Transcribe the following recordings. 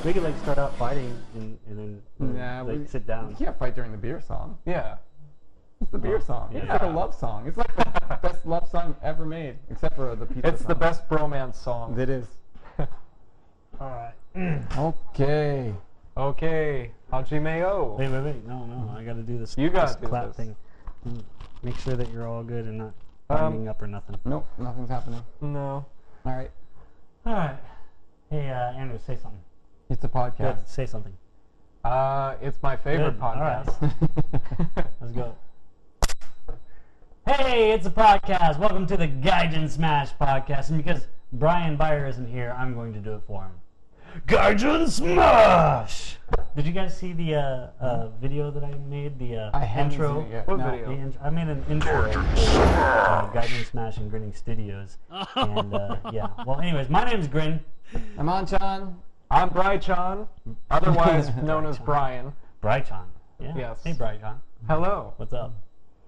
We could like start out fighting and then like sit down. You can't fight during the beer song. Yeah. It's the beer song. Yeah. It's like a love song. It's like the best love song ever made, except for the pizza It's song. the best bromance song. It is. Alright. Okay. Okay. Hajime-o. Wait. No. I gotta do this. You gotta do clap this. thing. Make sure that you're all good and not binding up or nothing. Nope, nothing's happening. No. All right. Alright. Hey, Andrew, say something. It's a podcast. Good, say something. It's my favorite Good, all right. podcast. Let's go. Hey, it's a podcast. Welcome to the Gaijin Smash Podcast. And because Bryan Beyer isn't here, I'm going to do it for him. Gaijin Smash! Did you guys see the video that I made? The I haven't intro? seen it yet. What No. video? I made an intro for Gaijin Smash and Grinning Studios. And yeah. Well, anyways, my name's Grin. I'm Anchan. I'm Bryan, otherwise known as Bryan. Bryan. Yeah. Yes. Hey, Bryan. Hello. What's up?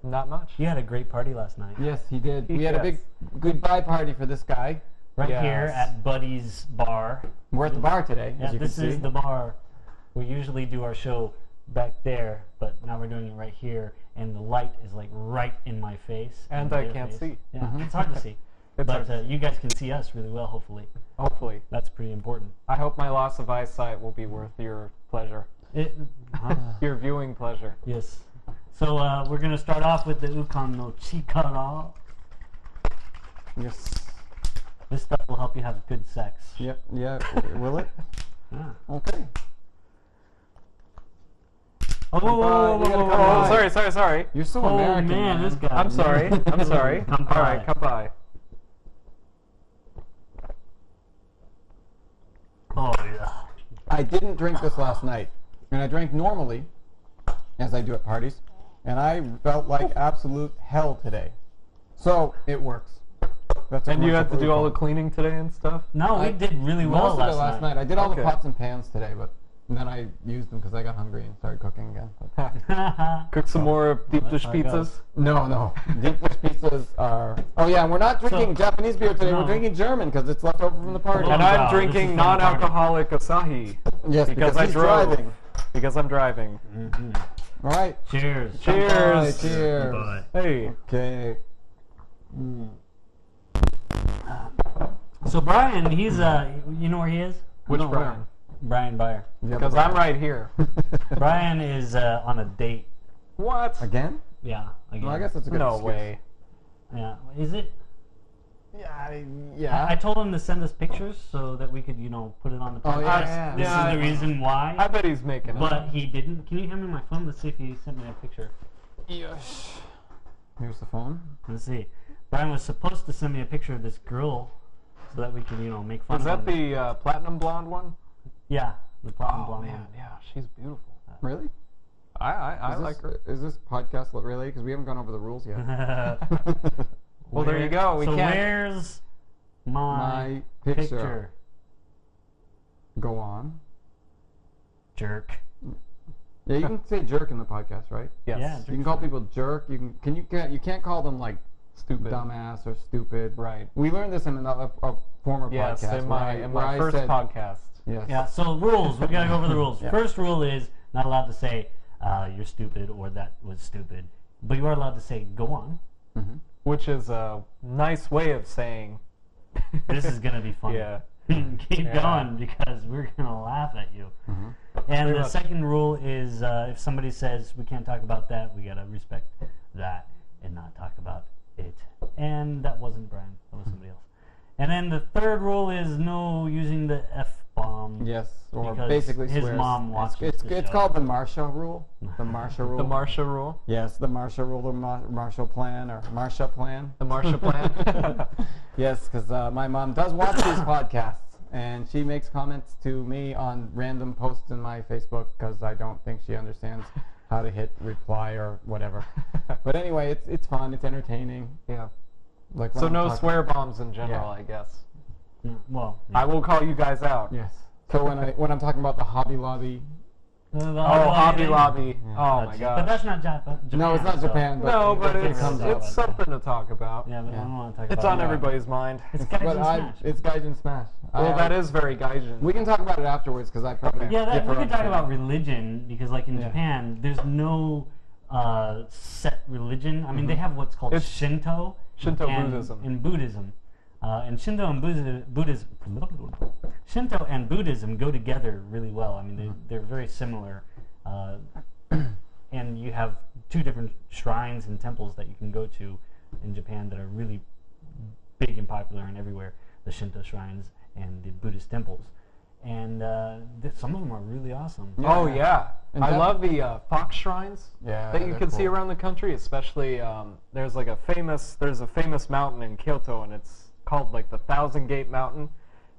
Not much. You had a great party last night. Yes, he did. We had a Yes. big goodbye party for this guy. Right Yes. here at Buddy's Bar. We're at the bar today, Yeah, as you can this see. is the bar. We usually do our show back there, but now we're doing it right here, and the light is like right in my face. And in I their can't face. see. Yeah, it's hard to see. It's But hard. you guys can see us really well, hopefully. Hopefully. That's pretty important. I hope my loss of eyesight will be worth your pleasure. Your viewing pleasure. Yes. So we're going to start off with the Ukan no Chikara. Yes. This stuff will help you have good sex. Yep. Yeah. Will it? Yeah. Okay. Oh, whoa, whoa, You gotta whoa, come whoa, by. whoa. Sorry. You're so Oh, American. man, this guy. I'm sorry. I'm sorry. Come All right, by. come by. Oh, yeah. I didn't drink this last night, and I drank normally, as I do at parties, and I felt like absolute hell today. So it works. That's a And you commercial had to for do all the Ukan. cleaning today and stuff? No, we did really well Most of it last night. I did all Okay. the pots and pans today, but and then I used them because I got hungry and started cooking again. But Cook some more deep dish that's how it goes. pizzas? no, deep dish pizzas are. Oh yeah, and we're not drinking Japanese beer today. No. We're drinking German because it's left over from the party. And Oh, I'm wow, drinking this is fun non-alcoholic Asahi. Yes, because I he's drove. driving. Because I'm driving. All right. Cheers. Cheers. Bye, cheers. Bye. Hey. Okay. So Bryan, he's you know where he is? Which No, Bryan? Bryan Beyer. Yeah, Because I'm right here. Bryan is on a date. What? Again? Yeah. Again. Well, I guess that's a good No excuse. way. Yeah. Is it? Yeah. I told him to send us pictures so that we could, put it on the podcast. Oh, yeah. This Yeah, is the reason why. I bet he's making it. But he didn't. Can you hand me my phone? Let's see if he sent me a picture. Yes. Here's the phone. Let's see. Bryan was supposed to send me a picture of this girl so that we could, make fun Is of that him. the platinum blonde one? Yeah, the platinum Oh blonde man, one. yeah, she's beautiful. Really? I Is like this, her. Is this podcast related? Because we haven't gone over the rules yet. Well, there you go. We so can't. where's my My picture. picture? Go on. Jerk. Yeah, you can say jerk in the podcast, right? Yes. Yeah, You can call people jerk. You can't call them like Stupid. dumbass or stupid. Right. We learned this in a former Yes, podcast. in where my I first said, podcast. Yes. Yeah, so rules. We gotta go over the rules. Yeah. First rule is not allowed to say you're stupid or that was stupid, but you are allowed to say go on. Mm-hmm. Which is a nice way of saying. This is gonna be fun. Yeah. Keep Yeah. going because we're gonna laugh at you. Mm-hmm. And Pretty the much. second rule is if somebody says we can't talk about that, we gotta respect that and not talk about it. And that wasn't Bryan. That was somebody else. And then the third rule is no using the F-bomb. Yes, or Because basically his swears. mom watches It's the show. called the Marsha rule. The Marsha rule. The Marsha rule. Yes, the Marsha rule, the Marshall Plan, or Marsha Plan. The Marsha plan. Yes, because my mom does watch these podcasts, and she makes comments to me on random posts in my Facebook because I don't think she understands how to hit reply or whatever. But anyway, it's fun, it's entertaining. Yeah. Like So no swear bombs in general, I guess. Well, I will call you guys out. Yes. So when I'm talking about the Hobby Lobby. Hobby Lobby. Yeah. Oh my god. But that's not Japan. No, it's not Japan. But No, but it comes out. it's something to talk about. Yeah, but I don't want to talk about It's it. on everybody's mind. It's But Gaijin Smash. it's Gaijin Smash. Well, that is very Gaijin. We can talk about it afterwards because I probably Yeah, we differ could talk on about religion because, like in Yeah. Japan, there's no set religion. I mean, they have what's called It's Shinto. Shinto and, Buddhism. And Buddhism. And Shinto and Shinto and Buddhism go together really well. I mean, they're very similar. And you have two different shrines and temples that you can go to in Japan that are really big and popular and everywhere. The Shinto shrines and the Buddhist temples. And some of them are really awesome. Yeah. Oh yeah, And I that- love the fox shrines Yeah, that you they're can see cool. around the country. Especially there's a famous mountain in Kyoto, and it's called like the Thousand Gate Mountain.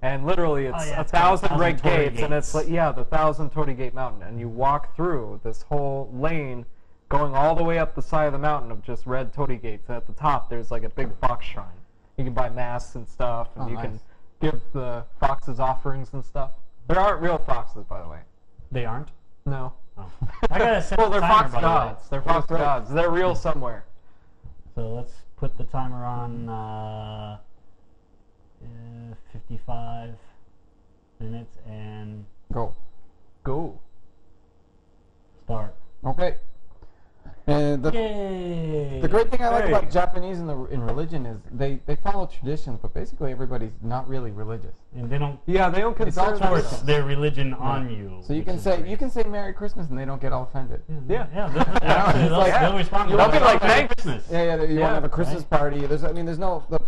And literally, it's yeah, a it's called thousand red 1,000 torii gates, and it's gates. like the 1,000 torii gate mountain, and you walk through this whole lane, going all the way up the side of the mountain of just red torii gates. And at the top, there's like a big fox shrine. You can buy masks and stuff, and Oh, you nice. can give the foxes offerings and stuff. There aren't real foxes, by the way. They aren't? No. Oh. I gotta set Well, the they're timer, fox by the way. gods. They're fox That's right. gods. They're real somewhere. So let's put the timer on 55 minutes and Go. Go. start. Okay. And Yay! the great thing I like Hey. about Japanese in religion is they follow traditions, but basically everybody's not really religious. And they don't Yeah, they don't It's all consider tradition. force themselves. their religion on you. So you which can is say great. Merry Christmas and they don't get all offended. Yeah. Yeah, actually, it's like- they'll respond. They'll be like, "Merry "Thanks." Christmas." Yeah, you want Yeah, to have a Christmas right. party. There's no the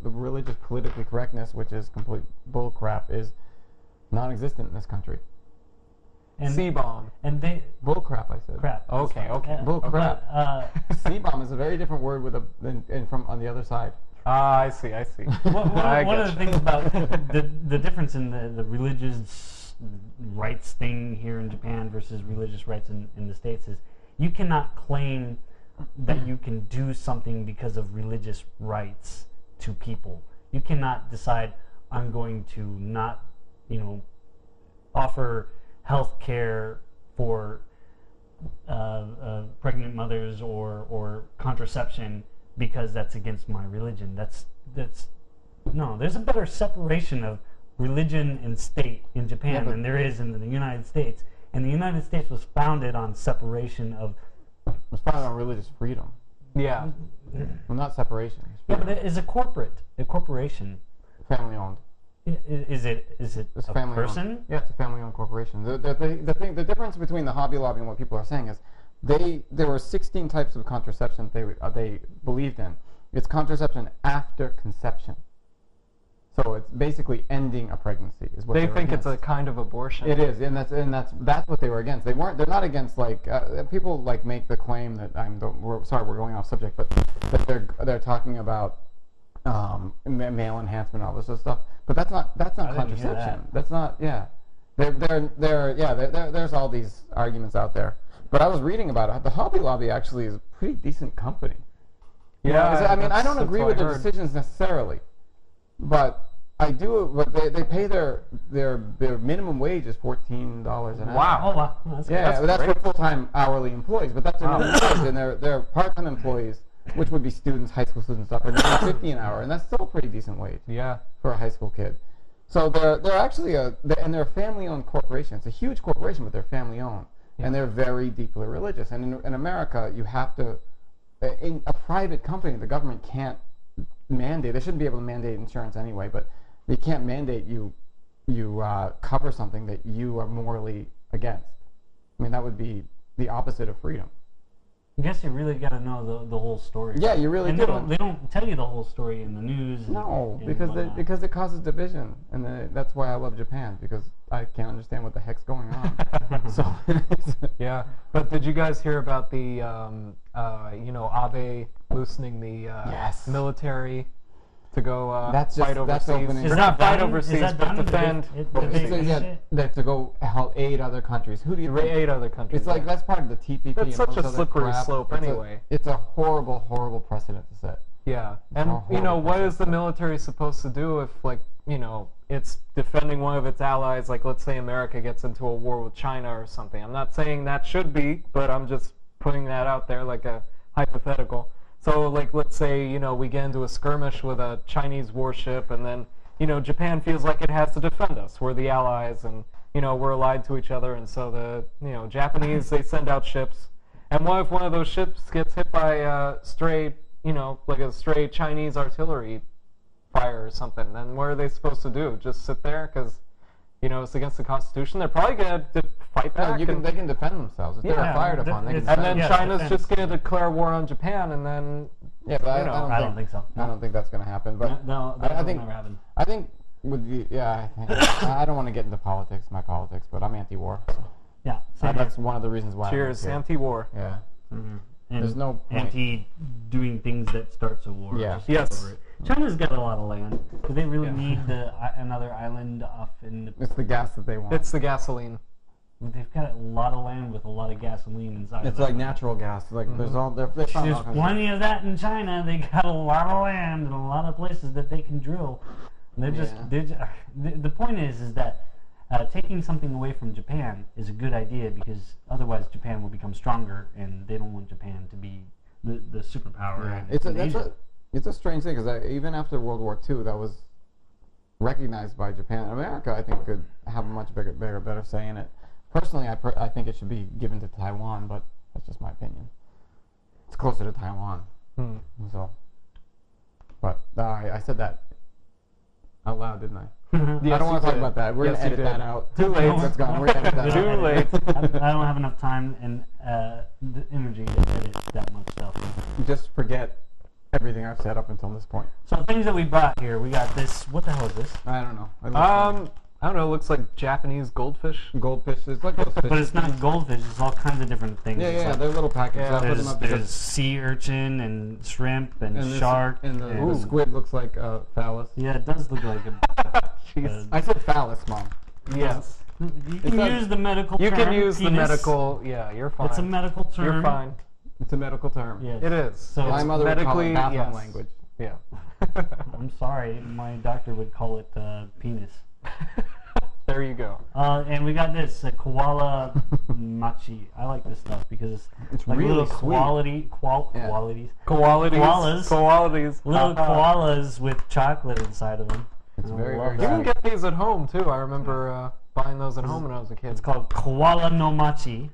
religious politically correctness, which is complete bull crap, is non-existent in this country. And, C-bomb. and they Bull crap, I said. crap. Okay, okay. Bull crap. But, C-bomb is a very different word with than from on the other side. Ah, I see. one of the things about the difference in the religious rights thing here in Japan versus religious rights in the States is you cannot claim that you can do something because of religious rights to people. You cannot decide I'm going to not, offer health care for pregnant mothers or contraception because that's against my religion. No, there's a better separation of religion and state in Japan but- than there is in the United States. And the United States was founded on separation of. It's founded on religious freedom. Yeah. Well, not separation. It's Yeah, but freedom. it is a corporation. Family owned. Is it It's a family person? Owned. Yeah, it's a family owned corporation. The difference between the Hobby Lobby and what people are saying is there were 16 types of contraception they believed in. It's contraception after conception. So it's basically ending a pregnancy is what They were think it's against. a kind of abortion. It is, and that's what they were against. They're not against people make the claim that we're going off subject, but that they're talking about male enhancement, all this other stuff. But that's not didn't hear contraception. that. That's not there's all these arguments out there. But I was reading about it. The Hobby Lobby actually is a pretty decent company. Yeah. I mean, I that's- don't that's agree what with I their heard. decisions necessarily, but I do. But they pay their minimum wage is $14 an hour. Wow. Oh wow, that's Yeah, that's for great. full-time hourly employees, but that's their Wow. minimum wage, and they're part-time employees, which would be students, high school students, stuff, and they're $50 an hour, and that's still a pretty decent wage Yeah. for a high school kid. So they're actually they're a family-owned corporation. It's a huge corporation, but they're family-owned, and they're very deeply religious. And in America, you have to, in a private company, the government can't mandate. They shouldn't be able to mandate insurance anyway, but they can't mandate you cover something that you are morally against. I mean, that would be the opposite of freedom. I guess you really got to know the whole story. Yeah, you really and do. They don't tell you the whole story in the news. No, and because whatnot. because it causes division, and that's why I love Japan, because I can't understand what the heck's going on. So Yeah. But did you guys hear about the Abe loosening the Yes. military to go That's fight just- that's overseas. opening- Or Is not that fight done? overseas, Is that but done? Did defend. did they So, finish yeah, it? that to go help aid other countries. Who do you think? Aid other countries. It's like yeah. that's part of the TPP. That's and such all a this other slippery crap. slope It's anyway. It's a horrible, horrible precedent to set. Yeah, It's and all you know, horrible what process. is the military supposed to do if, like, you know, it's defending one of its allies? Like, let's say America gets into a war with China or something. I'm not saying that should be, but I'm just putting that out there like a hypothetical. So, like, let's say, you know, we get into a skirmish with a Chinese warship, and then, you know, Japan feels like it has to defend us. We're the allies, and, you know, we're allied to each other, and so the, you know, Japanese, they send out ships. And what if one of those ships gets hit by stray, you know, like a stray Chinese artillery fire or something? Then what are they supposed to do? Just sit there because, you know, it's against the Constitution? They're probably going to fight No, back. they can defend themselves. If they're Yeah, fired upon, they can it's- and defend then Yeah, China's defense. just going to declare war on Japan, and then, Yeah, but you know, I don't think so. I don't think that's going to happen. But No, I that think will never happen. I think with the I don't want to get into my politics, but I'm anti-war. So Yeah. same that's one of the reasons why. cheers, I'm here. anti-war. Yeah. Mhm. There's no point. anti doing things that starts a war. Yeah. Just Yes. over it. China's got a lot of land. Do they really Yeah. need another island off in the? It's the gas that they want. It's the gasoline. They've got a lot of land with a lot of gasoline inside. It's of like it. natural gas. Like there's all they found all There's kinds of- plenty of that in China. They got a lot of land and a lot of places that they can drill. And the point is that taking something away from Japan is a good idea because otherwise Japan will become stronger, and they don't want Japan to be the superpower. Yeah. in Asia. It's a strange thing because even after World War II, that was recognized by Japan. America, I think, could have a much better say in it. Personally, I think it should be given to Taiwan, but that's just my opinion. It's closer to Taiwan, so. But I said that out loud, didn't I? Yes, I don't want you to talk did. about that. We're Yes, gonna you edit did. that out. Too late. That's gone. We're gonna edit that Too out. late. I don't have enough time and the energy to edit that much stuff. Just forget everything I've said up until this point. So things that we brought here, we got this. What the hell is this? I don't know. I don't know. It looks like Japanese goldfish. Goldfish. It's like those fish. But it's not goldfish. It's all kinds of different things. Yeah, It's yeah, like- they're little packages. Yeah, I'll put them There's, up there's sea urchin and shrimp and and shark. and the and- squid looks like a phallus. Yeah, it does look like a. Jeez. I said phallus, Mom. Yes. You can not- use the medical You term. can use the penis. medical. Yeah, you're fine. It's a medical term. You're fine. It's a medical term. Yes. It is. So My it's mother would call medically, it bathroom yes. language. Yeah. I'm sorry, my doctor would call it penis. There you go. And we got this koala machi. I like this stuff because It's like really little sweet. qualities, Qualities. Koalas. Qualities. little koalas with chocolate inside of them. It's I very, love very You that. can get these at home too. I remember buying those at home when I was a kid. It's called koala no machi.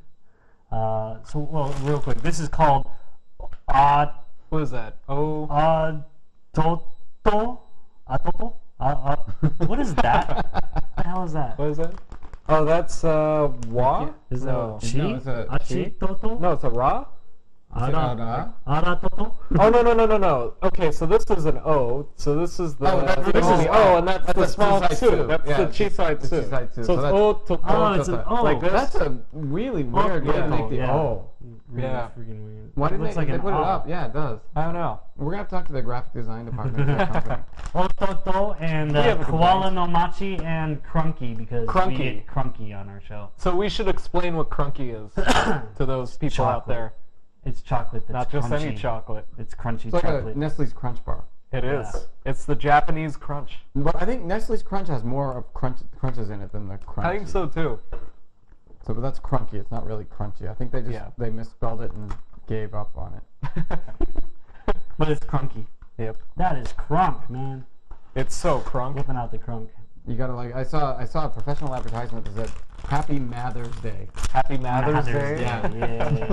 Well, real quick, this is called What is that? Oh. atoto. What is that? What the hell is that? What is that? Oh, that's wa? Is that No. chi? No, it's a Achi chi. toto? No, it's a ra? Ara toto? Oh no. Okay, so this is an O. So this is the Oh, that's this the is the O. O, and that's the That's small the two. two. That's Yeah, the chi side the two. chi side two. So So it's O to Oh, it's an O. like this. That's a really weird way to yeah. make the Yeah. O. Really Yeah. freaking weird. Why It did looks they, like they an put it O. up? Yeah, it does. I don't know. We're gonna have to talk to the graphic design department of that company. Ototo and We have a koala complaint. no machi and crunky because Crunky. we get crunky on our show. So we should explain what crunky is to those people out Chocolate. there. It's chocolate that's Not just crunchy. any chocolate. It's crunchy It's like chocolate. a Nestle's Crunch Bar. It is. Yeah. It's the Japanese crunch. But I think Nestle's Crunch has more of crunches in it than the Crunch. I think so too. So, but that's crunky. It's not really crunchy. I think they just Yeah. they misspelled it and gave up on it. But it's crunky. Yep. That is crunk, man. It's so crunk. Whipping out the crunk. You gotta like. I saw a professional advertisement that said "Happy Mother's Day." Happy Mother's Day. Yeah.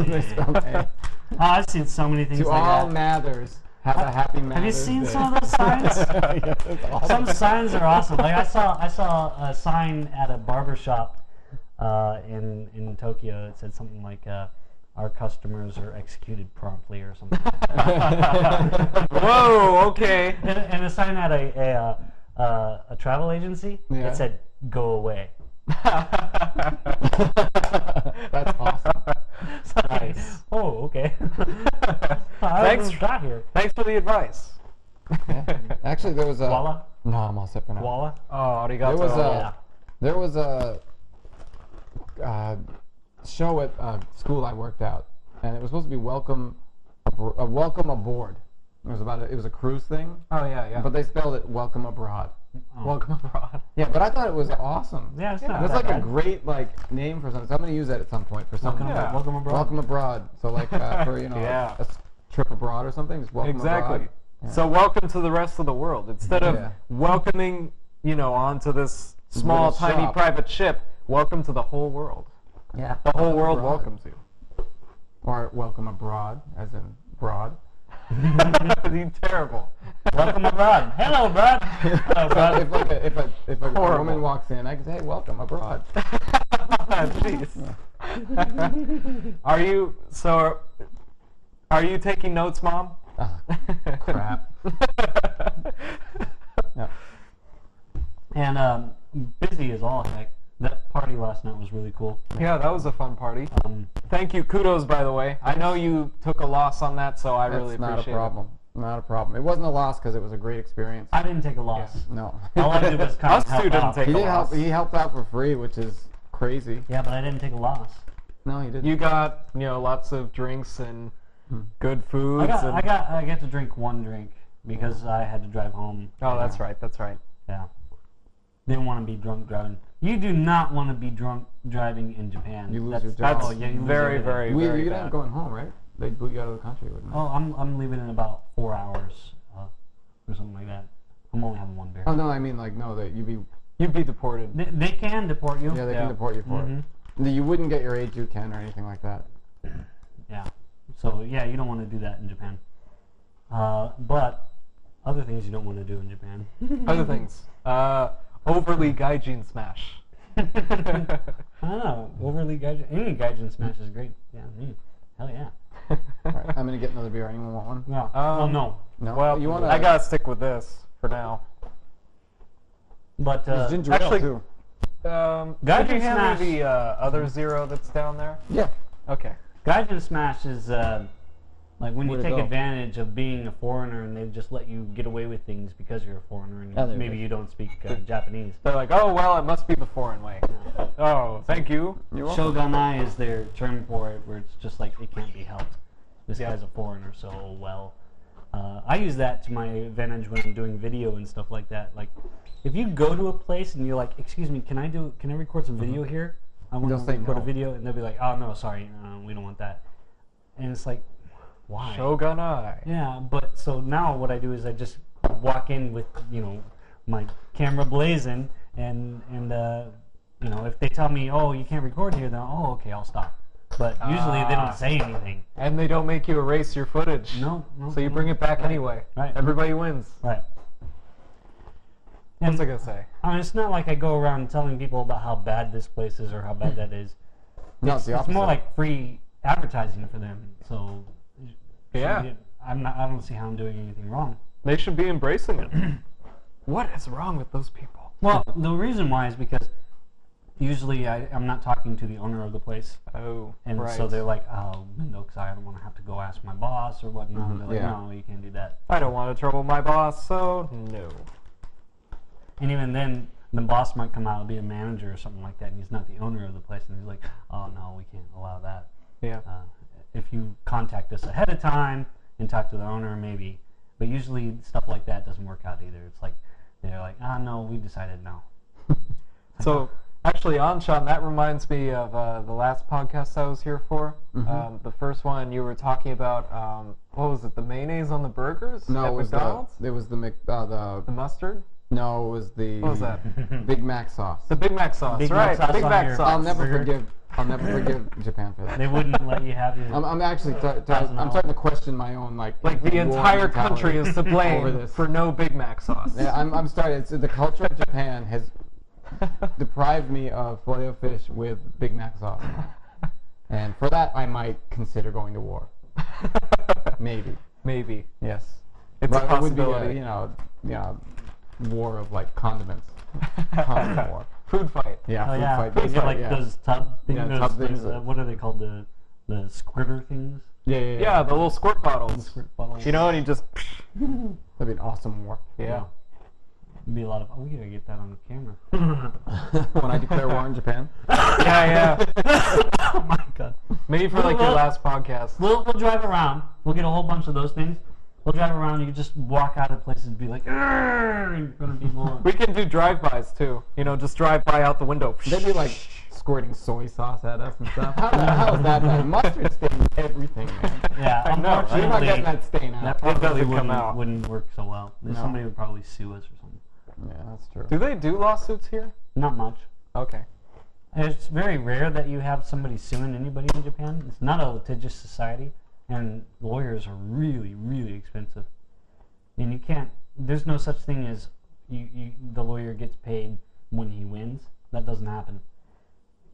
They spelled A. Oh, I've seen so many things To like all that. mothers, have a happy Mother's Day. Have you seen some of those signs? Yeah, it's awesome. Some signs are awesome. Like I saw a sign at a barber shop in Tokyo. It said something like our customers are executed promptly or something. Whoa. Okay. And a sign at a travel agency. Yeah. It said "Go away." That's awesome. It's like, Nice. oh, okay. Thanks. Got here. Thanks for the advice. Yeah. Actually, there was a. Koala? No, I'm all set for now. Koala? Oh, arigato. There was a show at school I worked out, and it was supposed to be welcome aboard. It was a cruise thing. Oh yeah. But they spelled it welcome abroad. Oh. Welcome abroad. Yeah, but I thought it was awesome. Yeah, it's not That's that like bad. a great name for something. So I'm gonna use that at some point for something. Yeah. Welcome abroad. Welcome abroad. So like for Yeah. a trip abroad or something, just welcome Exactly. abroad. Yeah. So welcome to the rest of the world. Instead of Yeah. welcoming, onto this small, Little tiny shop. private ship, welcome to the whole world. Yeah. The whole world Abroad. welcomes you. Or welcome abroad, as in broad. You're terrible. Welcome abroad. Hello, Brad. Hello, So Brad. if a Horrible. woman walks in, I can say, hey, welcome abroad. Jeez. Are you taking notes, Mom? Ah, crap. Yeah. And busy as all heck. That party last night was really cool. Yeah, that was a fun party. Thank you. Kudos, by the way. I know you took a loss on that, so I really That's not appreciate a problem. Not a problem. It wasn't a loss because it was a great experience. I didn't take a loss. No. All I did was kind Us of help two didn't out. take He a did loss. help. He helped out for free, which is crazy. Yeah, but I didn't take a loss. No, he didn't. You got, lots of drinks and good foods. I got to drink one drink because I had to drive home. Oh, that's right. That's right. Yeah. Didn't want to be drunk driving. You do not want to be drunk driving in Japan. You lose That's, your job. That's oh, yeah, you lose very, everything. very, We, very you'd bad. end up going home, right? They'd boot you out of the country, wouldn't they? Oh, I'm leaving in about 4 hours or something like that. I'm only having one beer. Oh no, I mean like no, that you'd be. You'd be deported. They can deport you. Yeah, they Yeah. can deport you for Mhm. it. You wouldn't get your age you can or anything like that. Yeah. So yeah, you don't want to do that in Japan. But other things you don't want to do in Japan. Other things. Overly Gaijin Smash. I don't know. Overly Gaijin. Any Gaijin Smash is great. Yeah. Hell yeah. All right, I'm gonna get another beer. Anyone want one? No. Well, no. No. Well, you want? I gotta stick with this for now. But There's ginger actually- ale too. Could you hand Smash. me the other zero that's down there? Yeah. Okay. Gaijin Smash is like when you Way to take go. advantage of being a foreigner and they just let you get away with things because you're a foreigner and Oh, there it maybe is. you don't speak Japanese. They're like, oh well, it must be the foreign way. Oh, thank you. You're welcome. Shogunai is their term for it, where it's just like it can't be helped. This Yep. guy's a foreigner, so oh well. I use that to my advantage when I'm doing video and stuff like that. Like, if you go to a place and you're like, "Excuse me, can I record some video here? I want They'll to say record no. a video," and they'll be like, "Oh no, sorry, we don't want that." And it's like, why? Shogunai. Yeah, but so now what I do is I just walk in with my camera blazing, and if they tell me, "Oh, you can't record here," then okay, I'll stop. But usually they don't say anything. And they don't make you erase your footage. No. So you bring it back anyway. Right. Everybody wins. Right. What's And I gonna say? I mean, it's not like I go around telling people about how bad this place is or how bad that is. No, it's the It's more opposite. like free advertising for them. So Yeah. I don't see how I'm doing anything wrong. They should be embracing it. What is wrong with those people? Well, the reason why is because usually I'm not talking to the owner of the place. Oh, And right. so they're like, "Oh, no, because I don't want to have to go ask my boss or whatnot." Mhm, They're like, yeah. "No, you can't do that." I don't want to trouble my boss, so no. And even then, the boss might come out and be a manager or something like that, and he's not the owner of the place, and he's like, "Oh no, we can't allow that." Yeah. If you contact us ahead of time and talk to the owner, maybe. But usually stuff like that doesn't work out either. It's like they're like, no, we decided no. So actually, Anshan, that reminds me of the last podcast I was here for. Mhm. The first one you were talking about. What was it? The mayonnaise on the burgers? No, at it was McDonald's. the The mustard. no, it was the What was that? Big Mac sauce. The Big Mac sauce. Big Mac right. sauce Big on Mac your- sauce. I'll never forgive Japan for that. They wouldn't let you have your. I'm actually I'm $1,000. starting to question my own Like the war entire mentality country is to over blame this. for no Big Mac sauce. Yeah, I'm starting. It's, the culture of Japan has deprived me of filet-o-fish with Big Mac sauce, and for that I might consider going to war. Maybe. Maybe. Yes. It's but a it would be possibility. war of like condiments. Condiment war. Food fight. Yeah. Oh food yeah, fight, they food get fight, like yeah. those tub things. Yeah, those, tub things those, that- what are they called? The squitter things. Yeah, the little squirt bottles. Squirt bottles. You know, and he just. That'd be an awesome war. Yeah. It'd be a lot of. Oh, we gotta get that on camera. When I declare war in Japan. Yeah. Oh my god. Maybe for like your last podcast. We'll drive around. We'll get a whole bunch of those things. We'll drive around. You can just walk out of places and be like, "Arr!" in front of people. We can do drive-bys too. You know, just drive by out the window. They'd be like squirting soy sauce at us and stuff. How is that bad? Mustard stains everything, man. Yeah, I know, right? You're not unfortunately, getting that stain out. that probably doesn't come wouldn't, out. wouldn't work so well. No. Somebody would probably sue us or something. Yeah, that's true. Do they do lawsuits here? Not much. Okay. It's very rare that you have somebody suing anybody in Japan. It's not a litigious society, and lawyers are really, really expensive. I mean, you can't. There's no such thing as the lawyer gets paid when he wins. That doesn't happen.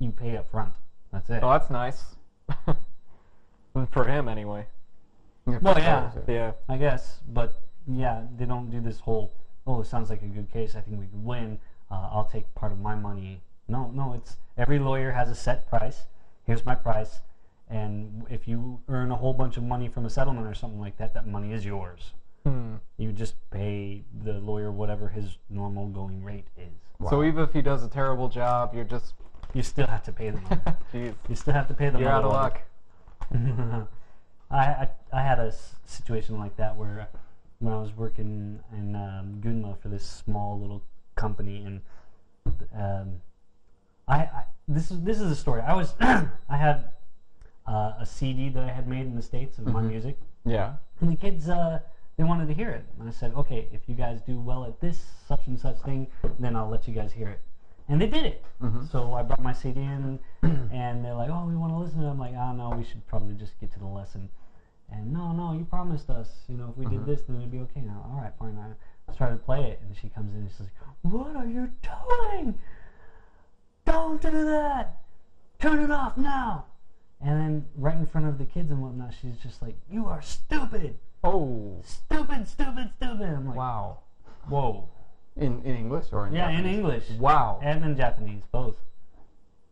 You pay up front. That's it. Oh, that's nice. For him, anyway. Well, yeah. Yeah. I guess, but yeah, they don't do this whole. Oh, it sounds like a good case. I think we could win. I'll take part of my money. No. It's every lawyer has a set price. Here's my price, and if you earn a whole bunch of money from a settlement or something like that, that money is yours. You just pay the lawyer whatever his normal going rate is. Wow. So even if he does a terrible job, you're just. You still have to pay the money. Jeez. You still have to pay the money. You're out of luck. I had a situation like that where when I was working in Gunma for this small little company, and this is a story. I had a CD that I had made in the States of my music, Yeah. and the kids they wanted to hear it. And I said, okay, if you guys do well at this such and such thing, then I'll let you guys hear it. And they did it. So I brought my CD in, and they're like, oh, we want to listen to it. I'm like, oh, no, we should probably just get to the lesson. And no, you promised us, if we did this, then it'd be okay. Now, all right, fine. I started to play it, and she comes in and she's like, what are you doing? Don't do that. Turn it off now. And then right in front of the kids and whatnot, she's just like, you are stupid. Oh. Stupid. I'm like, Wow. whoa. In English or in Yeah, Japanese? in English. Wow. And in Japanese, both.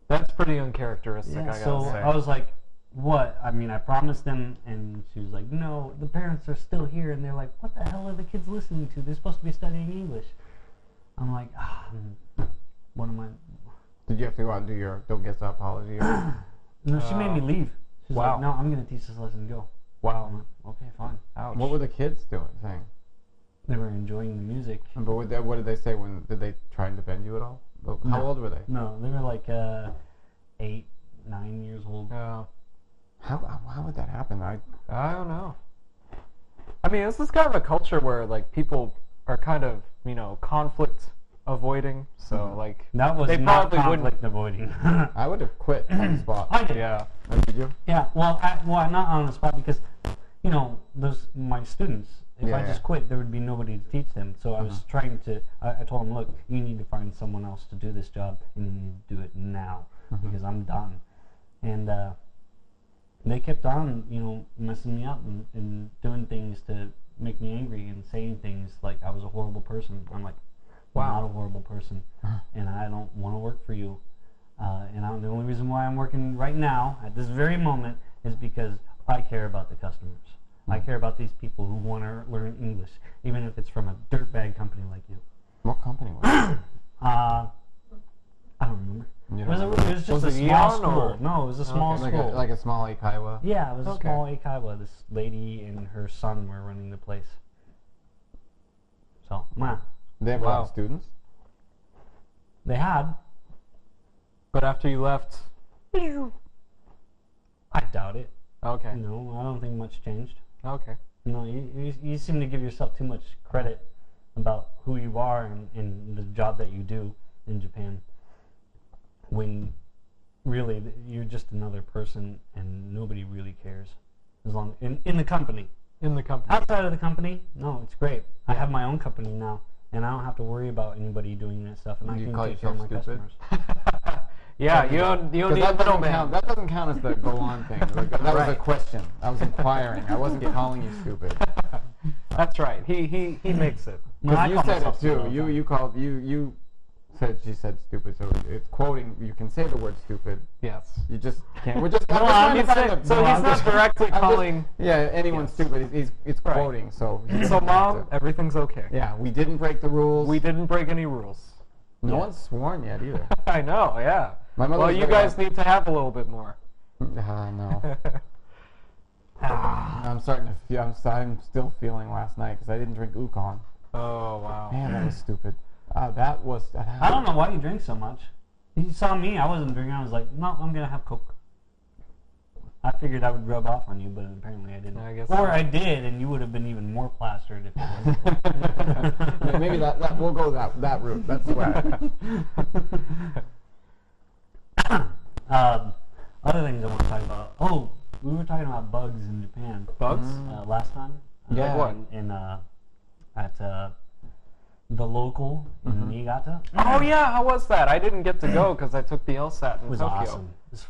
That's pretty uncharacteristic, Yeah, I gotta so say. I was like, what? I mean, I promised them, and she was like, no, the parents are still here, and they're like, what the hell are the kids listening to? They're supposed to be studying English. I'm like, what am I? Did you have to go out and do your don't guess the apology? Or? No, she made me leave. She's Wow. like, no, I'm going to teach this lesson, go. Wow. I'm like, okay, fine. Ouch. What were the kids saying? They were enjoying the music. But what did they say when did they try and defend you at all? How old were they? No, they were like 8, 9 years old. How would that happen? I don't know. I mean, this is kind of a culture where like people are kind of conflict avoiding. So like That was they not probably conflict avoiding. I would have quit on the spot. I did. yeah. Oh, did you? Yeah, well, not on the spot because, those my students. If I just quit, there would be nobody to teach them. So I was trying to. I told them, look, you need to find someone else to do this job, and you need to do it now because I'm done. And they kept on, messing me up and doing things to make me angry and saying things like I was a horrible person. I'm like, I'm not a horrible person, and I don't want to work for you. And the only reason why I'm working right now at this very moment is because I care about the customers. I care about these people who want to learn English, even if it's from a dirtbag company like you. What company was it? I don't remember. It was just a small school. No, it was a small school. Like a small Eikaiwa? Yeah, it was a small Eikaiwa. This lady and her son were running the place. So, They have a lot of students? they had. But after you left, I doubt it. okay. No, I don't think much changed. Okay. No, you seem to give yourself too much credit about who you are and the job that you do in Japan, when really you're just another person and nobody really cares. As long in the company. In the company. Outside of the company, no, it's great. I have my own company now, and I don't have to worry about anybody doing that stuff, and I You can call take care of my yourself stupid? customers. Yeah, you don't need a middleman. That doesn't count as the go on thing. Like, that was a question. I was inquiring. I wasn't calling you stupid. That's right. He makes it. No, I Because you call said it myself too. stupid all the time. You She said stupid, so it's quoting. You can say the word stupid. Yes. You just can't. We're just. So he's not directly calling. Anyone's stupid. It's Right. quoting. So. So mom, everything's okay. Yeah, we didn't break the rules. We didn't break any rules. No one's sworn yet either. I know. Yeah. My mother's Well, you very guys happy. need to have a little bit more. No. I'm starting to feel. I'm still feeling last night because I didn't drink Ukon. Oh wow. Man, that was stupid. That was. I don't know why you drink so much. You saw me, I wasn't drinking. I was like, no, I'm going to have Coke. I figured I would rub off on you, but apparently I didn't. I guess or not. I did, and you would have been even more plastered if it wasn't. Maybe that we'll go that route. That's the way. Other things I want to talk about. Oh, we were talking about bugs in Japan. Bugs? Last time. Yeah. Like what? At the local in Niigata. Oh yeah, how was that? I didn't get to go because I took the LSAT in It was Tokyo. awesome. It was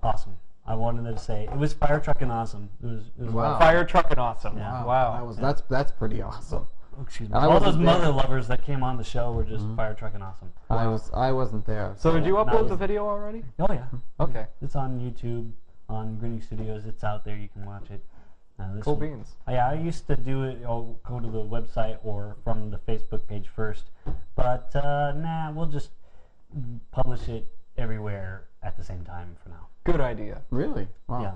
awesome. I wanted to say it was fire trucking awesome. It was Wow. Fire trucking awesome. Yeah. Wow. That's pretty awesome. Excuse me. I All those wasn't there. mother lovers that came on the show were just fire trucking awesome. I wasn't there. So did you That upload was- the video already? Oh yeah. Okay. It's on YouTube, on Grin Studios. It's out there. You can watch it. This Cool one- beans. Yeah, I used to do it. I'll go to the website or from the Facebook page first, but nah, we'll just publish it everywhere at the same time for now. Good idea. Really? Wow. Yeah.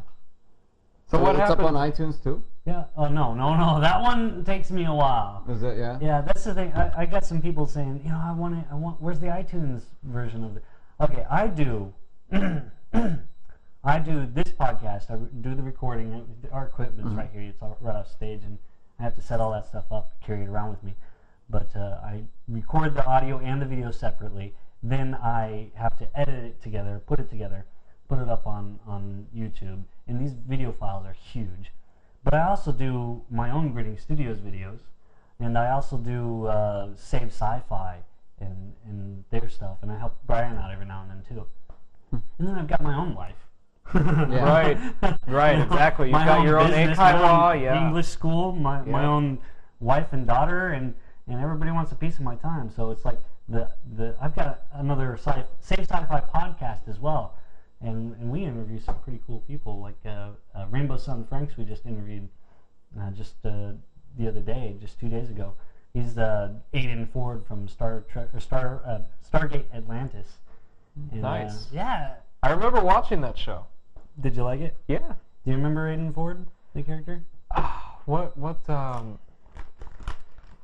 So what it's happened? up on iTunes too? Yeah. Oh no. That one takes me a while. Is it? Yeah. Yeah, that's the thing. I got some people saying, I want. Where's the iTunes version of it? Okay, I do. I do this podcast. I do the recording. Our equipment's right here. It's all right off stage, and I have to set all that stuff up, carry it around with me. But I record the audio and the video separately. Then I have to edit it together, put it up on YouTube. And these video files are huge. But I also do my own Grin Studios videos, and I also do Save Sci-Fi and their stuff, and I help Bryan out every now and then too. And then I've got my own life. Yeah. Right, exactly. You've My got your own business, my Eikaiwa, own yeah. English school, my Yeah. own wife and daughter, and everybody wants a piece of my time. So it's like I've got another Save Sci-Fi podcast as well, and we interview some pretty cool people like Rainbow Sun Franks. We just interviewed just the other day, just 2 days ago. He's Aiden Ford from Stargate Atlantis. And, Nice. Yeah. I remember watching that show. Did you like it? Yeah. Do you remember Aiden Ford, the character? What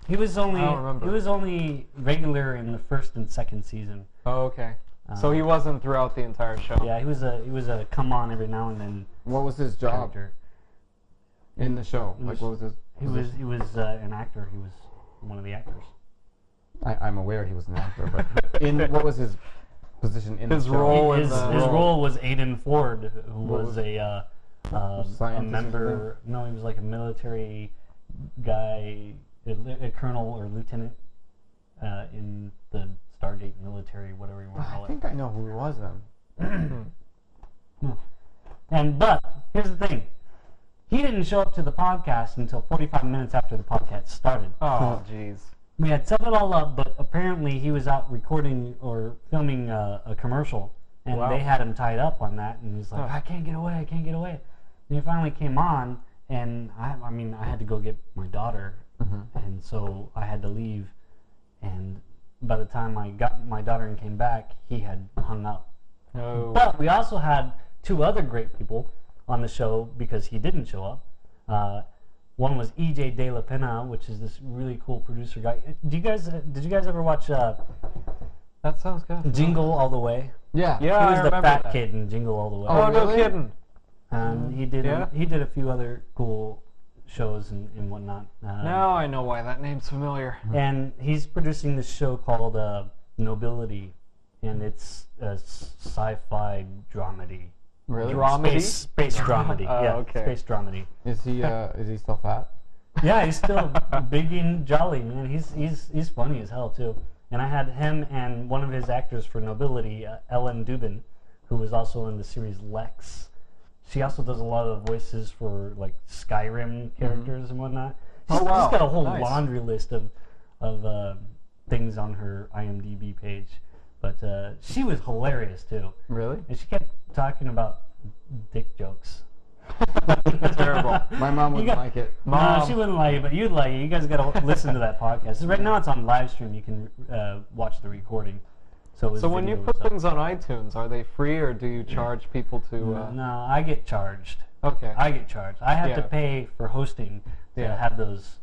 He was only I don't remember. he was only regular in the first and second season. Oh, okay. So he wasn't throughout the entire show. Yeah, he was a come on every now and then What was his job character. in the show? He Like, was- what was his? He was an actor. He was one of the actors. I'm aware he was an actor, but what was his position in His the show? role in His the role was Aiden Ford, who What was was- a scientist or member. No, he was like a military guy, a colonel or lieutenant in the Stargate military, whatever you want to call I it. think I know who he was then. But here's the thing. He didn't show up to the podcast until 45 minutes after the podcast started. Oh, jeez. We had set it all up, but apparently he was out recording or filming a commercial, and Wow. they had him tied up on that, and he's like, Huh. I can't get away. And he finally came on, and I had to go get my daughter, and so I had to leave, and by the time I got my daughter and came back, he had hung up. Oh. But we also had two other great people on the show because he didn't show up. One was EJ De La Pena, which is this really cool producer guy. Did you guys ever watch That sounds good. Jingle All the Way? Yeah. Yeah, He I was the remember fat that. kid in Jingle All the Way. Oh, no really? kidding. He did Yeah? he did a few other cool shows and whatnot. Now I know why that name's familiar. And he's producing this show called Nobility, and it's a sci-fi dramedy. Really? Dramedy? Space dramedy. Oh, Yeah, okay. space dramedy. Is he still fat? Yeah, he's still big and jolly, man. He's funny as hell too. And I had him and one of his actors for Nobility, Ellen Dubin, who was also in the series Lex. She also does a lot of voices for like Skyrim characters and whatnot. Oh, wow. She's got a whole Nice. laundry list of things on her IMDb page. But she was hilarious too. Really? And she kept talking about dick jokes. Terrible. My mom wouldn't like it. No, Mom. she wouldn't like it, but you'd like it. You guys got to listen to that podcast. So right now it's on live stream. You can watch the recording. So when you put things on iTunes, are they free or do you charge people to? No, I get charged. Okay. I get charged. I have to Yeah. pay for hosting to Yeah. have those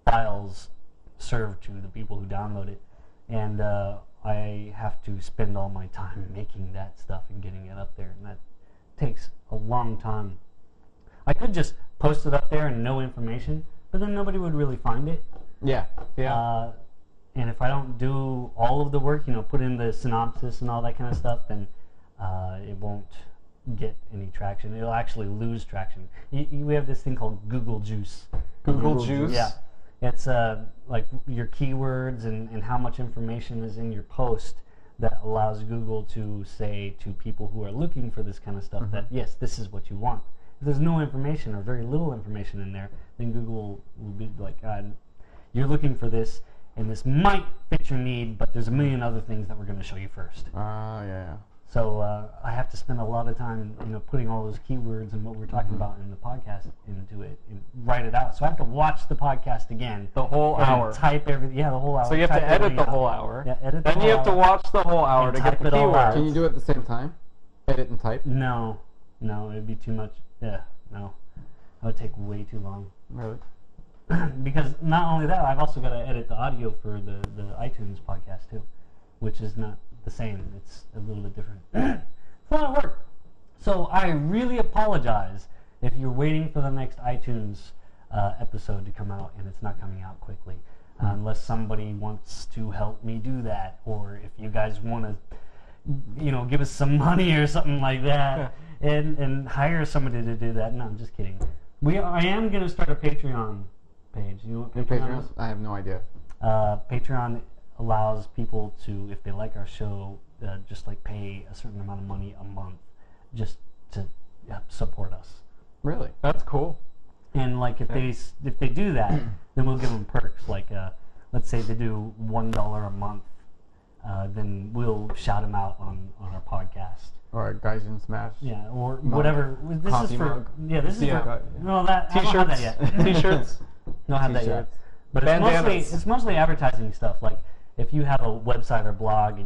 files served to the people who download it, and I have to spend all my time making that stuff and getting it up there, and that takes a long time. I could just post it up there and no information, but then nobody would really find it. Yeah. Yeah. And if I don't do all of the work, put in the synopsis and all that kind of stuff, then it won't get any traction. It'll actually lose traction. We have this thing called Google Juice. Google Juice? Yeah. It's like your keywords and how much information is in your post that allows Google to say to people who are looking for this kind of stuff that, yes, this is what you want. If there's no information or very little information in there, then Google will be like, you're looking for this, and this might fit your need, but there's a million other things that we're going to show you first. Yeah. So I have to spend a lot of time, putting all those keywords and what we're talking about in the podcast into it and write it out. So I have to watch the podcast again. The whole and hour. Type everything. Yeah, the whole hour. So you have Type to edit everything the out. whole hour. Yeah, edit the Then whole you have to hour. watch the whole hour And to get type the it all out. keywords. Can you do it at the same time? Edit and type? No, it'd be too much. Yeah, no. That would take way too long. Really? Because not only that, I've also got to edit the audio for the iTunes podcast too, which is not the same. It's a little bit different. It's a lot of work. So I really apologize if you're waiting for the next iTunes episode to come out and it's not coming out quickly. Unless somebody wants to help me do that, or if you guys want to, give us some money or something like that, and hire somebody to do that. No, I'm just kidding. I am going to start a Patreon page. You know what Patreon is? I have no idea. Patreon allows people to, if they like our show, just like pay a certain amount of money a month just to support us. Really? That's cool. And like if they do that, then we'll give them perks. Like let's say they do $1 a month, then we'll shout them out on our podcast. Or a Gaijin Smash. Yeah, or mug. Whatever. This Coffee is for mug. this is Yeah. for no that I don't have that yet. T-shirts. Don't have that yet. T-shirts. But Bandanas. it's mostly advertising stuff. Like if you have a website or blog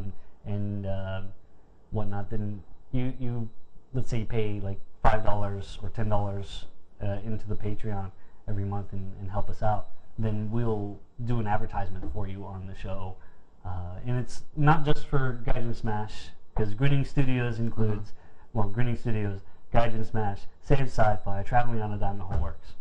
and whatnot, then you let's say you pay like $5 or $10 into the Patreon every month and help us out, then we'll do an advertisement for you on the show. And it's not just for Gaijin Smash, because Grinning Studios includes, Grinning Studios, Gaijin Smash, Save Sci-Fi, Traveling on a Dime, the whole works.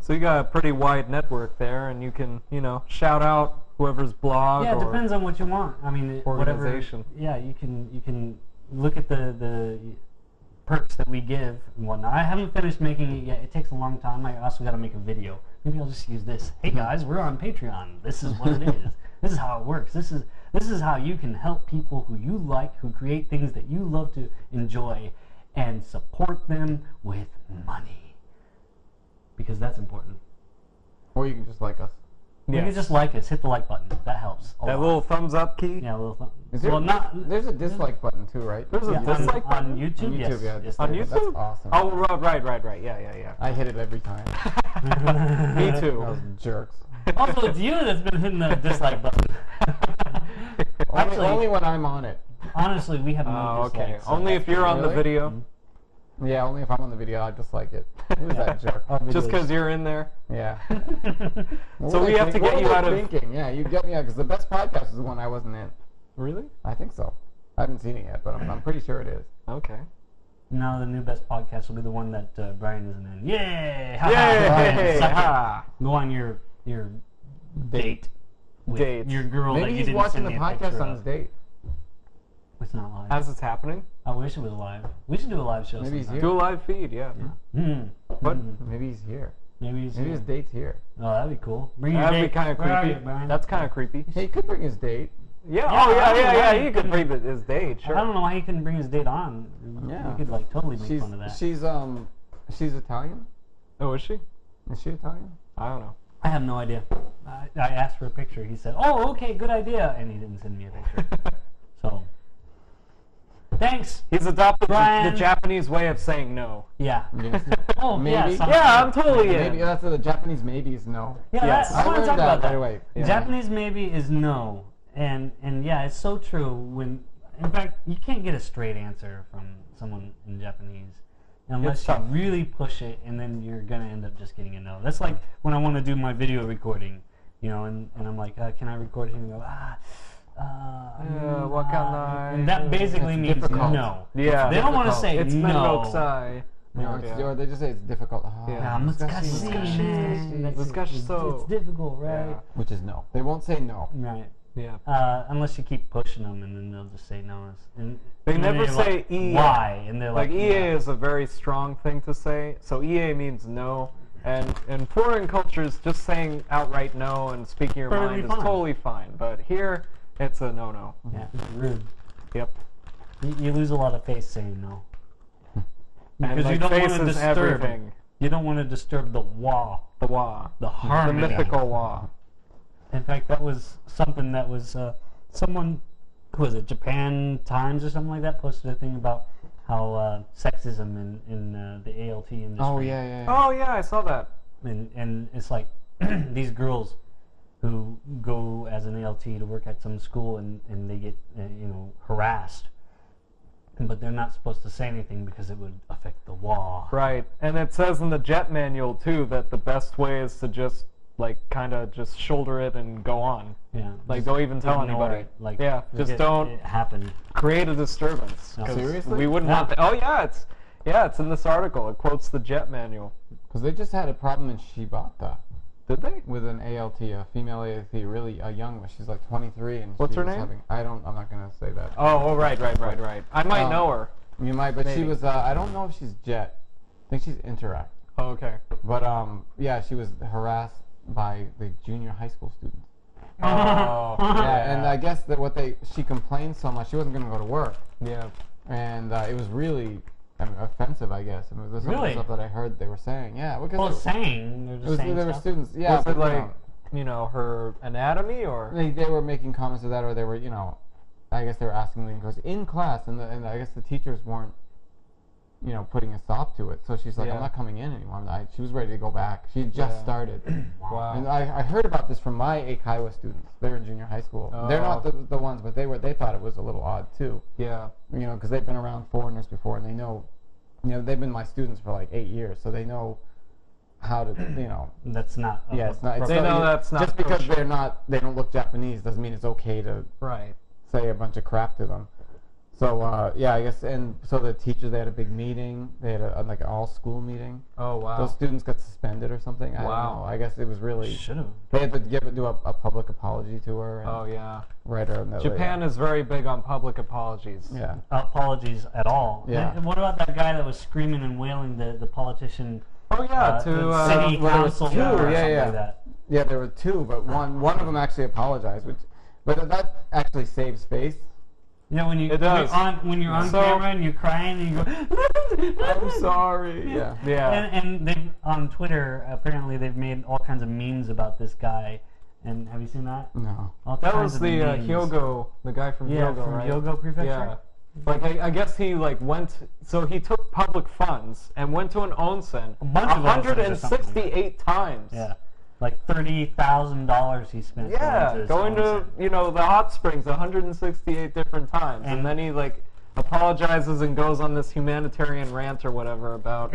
So you got a pretty wide network there, and you can, shout out whoever's blog Yeah, it or depends on what you want. I mean, organization. whatever. Yeah, you can look at the perks that we give and whatnot. I haven't finished making it yet. It takes a long time. I also got to make a video. Maybe I'll just use this. Hey guys, we're on Patreon. This is what it is. This is how it works. This is how you can help people who you like, who create things that you love to enjoy, and support them with money. Because that's important. Or you can just like us. You can just like us. Hit the like button. That helps. A That lot. little thumbs up key. Yeah, a little thumb. Is there, Well, not there's a dislike button too, right? There's a yeah, dislike on button? YouTube. On YouTube, Yes. yeah. Yes, On there is. YouTube? That's awesome. Oh, right. Yeah. I hit it every time. Me too. Those jerks. Also, it's you that's been hitting the dislike button. Actually, only when I'm on it. honestly, we have no Oh, okay. dislikes. so Only that's if you're on the Really? video. Yeah, only if I'm on the video, I dislike it. Who's that jerk? Our Just videos. because you're in there. Yeah. So we have to get you out of. thinking. Yeah, you get me out because the best podcast is the one I wasn't in. Really? I think so. I haven't seen it yet, but I'm pretty sure it is. Okay. No, the new best podcast will be the one that Bryan isn't in. Yay! Ha, ha, Yay! Bryan, suck it. Ha! Go on your date with Date. your girl that Maybe you he's didn't watching send the me a podcast picture on of. his date. It's not live. As it's happening, I wish it was live. We should do a live show. Maybe he's sometime. do a live feed. Yeah. What? Maybe he's here. Maybe he's Maybe his here. date's here. Oh, that'd be cool. Bring your That'd date. be kind of Where are creepy. you, Bryan? That's kind of creepy. Hey, he could bring his date. Yeah. Yeah, Oh I yeah. don't know why He he could couldn't- bring his date. Sure. I don't know why he couldn't bring his date on. Yeah. We could like totally make fun of that. She's Italian. Oh, is she? Is she Italian? I don't know. I have no idea. I asked for a picture. He said, "Oh, okay, good idea," and he didn't send me a picture. So, thanks. He's adopted Bryan. the Japanese way of saying no. Yeah. Yes. Oh, Maybe. yeah. Yeah, I'm totally in. Maybe that's what the Japanese maybes no. Yeah, Yes. I want to learned talk about that. right away. Yeah. Japanese maybe is no, and yeah, it's so true. When, in fact, you can't get a straight answer from someone in Japanese unless It's you tough. really push it, and then you're gonna end up just getting a no. That's like when I want to do my video recording, you know, and I'm like, can I record here? And go, what can I? And that basically It's means difficult. no. Yeah. They don't want to difficult. say It's no. mendokusai. Or they just say it's difficult. Yeah. It's difficult, right? Yeah. Which is no. They won't say no. Right. Yeah. Unless you keep pushing them, and then they'll just say no. And They then never you're say like, EA. why, and they're Like like, EA yeah. is a very strong thing to say. So EA means no. And in foreign cultures, just saying outright no and speaking your Totally mind fine. is totally fine. But here, it's a no-no. Yeah, it's rude. Yep. You lose a lot of face saying no. And Because like you don't want face to is disturb. everything. You don't want to disturb the wah, The wa. the The harmony. mythical wa. In fact, that was something that was someone, who was it, Japan Times or something like that, posted a thing about how sexism in the ALT industry. Oh yeah. Oh yeah, I saw that. And it's like these girls who go as an ALT to work at some school and they get harassed, but they're not supposed to say anything because it would affect the law. Right. And it says in the jet manual too that the best way is to just like kind of just shoulder it and go on. Yeah. Like just don't even tell ignore anybody. it. Like yeah, just forget don't it happened. create a disturbance. No. 'Cause Seriously? We wouldn't Yeah. want that. Oh yeah, it's in this article. It quotes the jet manual. Because they just had a problem in Shibata Did they? with an ALT, a female ALT, really a young one. She's like 23 and What's she her was name? having. I'm not gonna say that. Oh, right. I might know her. You might, but she Maybe. was. I don't know if she's Jet. I think she's Interact. Oh, okay. But yeah, she was harassed by the junior high school students. Oh, Yeah, and I guess that she complained so much she wasn't gonna go to work, yeah. and it was really offensive, I guess. I mean, there's some of the Really? stuff that I heard they were saying. Yeah, because Well, saying they're just saying they were stuff. students. Yeah, Was but, it like her anatomy or? they were making comments to that, or they were I guess they were asking me in class, and I guess the teachers weren't putting a stop to it. So she's like, Yeah. I'm not coming in anymore. She was ready to go back. She had just Yeah. started. Wow. And I heard about this from my Eikaiwa students. They're in junior high school. They're not Oh. the ones, but they thought it was a little odd too. Yeah. Because they've been around foreigners before, and they know, they've been my students for like 8 years, so they know how to, That's not. yeah, it's not. It's They know that's not just because kosher. they don't look Japanese doesn't mean it's okay to Right. say a bunch of crap to them. So yeah, I guess, and so the teachers, they had a big meeting. They had like an all school meeting. Oh wow. Those students got suspended or something. I Wow. don't know. I guess it was really. Should have. They had to do a public apology to her. And Oh yeah. write her. Japan is very big on public apologies. Yeah. Apologies at all. Yeah. And what about that guy that was screaming and wailing, the politician? Oh yeah. The To city well, there was council two, member or yeah, something yeah. like that. Yeah, there were two, but one of them actually apologized, but that actually saves face. Yeah, when It does. when you're on So- camera and you're crying and you go, I'm sorry. Yeah. Yeah. And they've on Twitter apparently they've made all kinds of memes about this guy. And have you seen that? No. All That kinds was of the memes. Hyogo, the guy from Yeah, Hyogo, from right? Hyogo Prefecture. Yeah. Like I guess he like so he took public funds and went to an onsen A bunch of onsens or something. 168 times. Yeah, like $30,000 he spent. Yeah, going to the hot springs 168 different times, and then he like apologizes and goes on this humanitarian rant or whatever about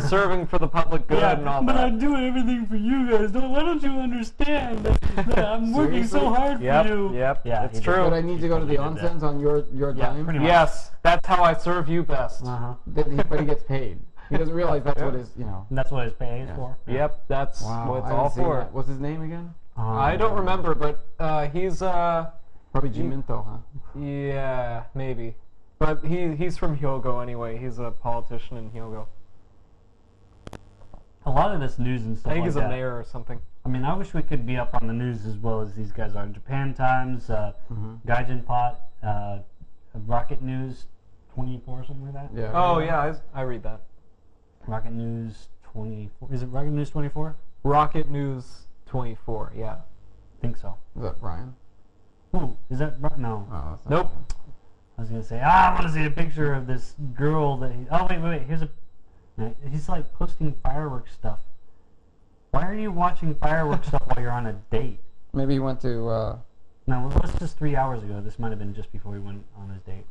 serving for the public good and all but that. I'm doing everything for you guys. Why don't you understand that I'm working so Seriously? hard Yep, for you? yep, Yeah, it's he did. true. But I need to go to the He did that. onsens on your Yeah, dime. pretty much. Yes, that's how I serve you best. Uh-huh. But he gets paid. He doesn't realize that's what his. And that's what his pay is Yeah. for. Yep, that's Wow. what it's I haven't all seen for. that. What's his name again? I don't remember, but he's Probably Jiminto, huh? yeah, maybe. But he's from Hyogo anyway. He's a politician in Hyogo. A lot of this news and stuff I think like he's that. a mayor or something. I mean, I wish we could be up on the news as well as these guys are. Japan Times, Gaijin Pot, Rocket News 24, something like that. Yeah. Oh yeah, I read that. Rocket News 24. Is it Rocket News 24? Rocket News 24. Yeah. Think so. Is that Bryan? Ooh, is that no? Oh, that's not Nope. Bryan. I was gonna say, I want to see a picture of this girl that. Oh wait. Here's a. He's like posting fireworks stuff. Why are you watching fireworks stuff while you're on a date? Maybe he went to. No, it was just 3 hours ago. This might have been just before he went on his date.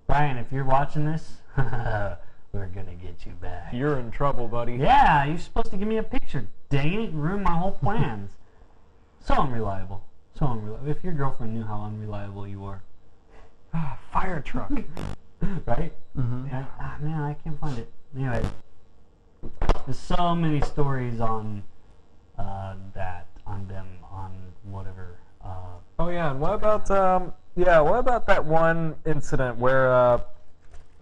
Bryan, if you're watching this, we're gonna get you back. You're in trouble, buddy. Yeah, you're supposed to give me a picture. Dang it, you ruined my whole plans. So unreliable. So unreliable. If your girlfriend knew how unreliable you are. Fire truck. Right? Mm-hmm. Man, I can't find it. Anyway, there's so many stories on that, on them, on whatever. Oh yeah, and what about that one incident where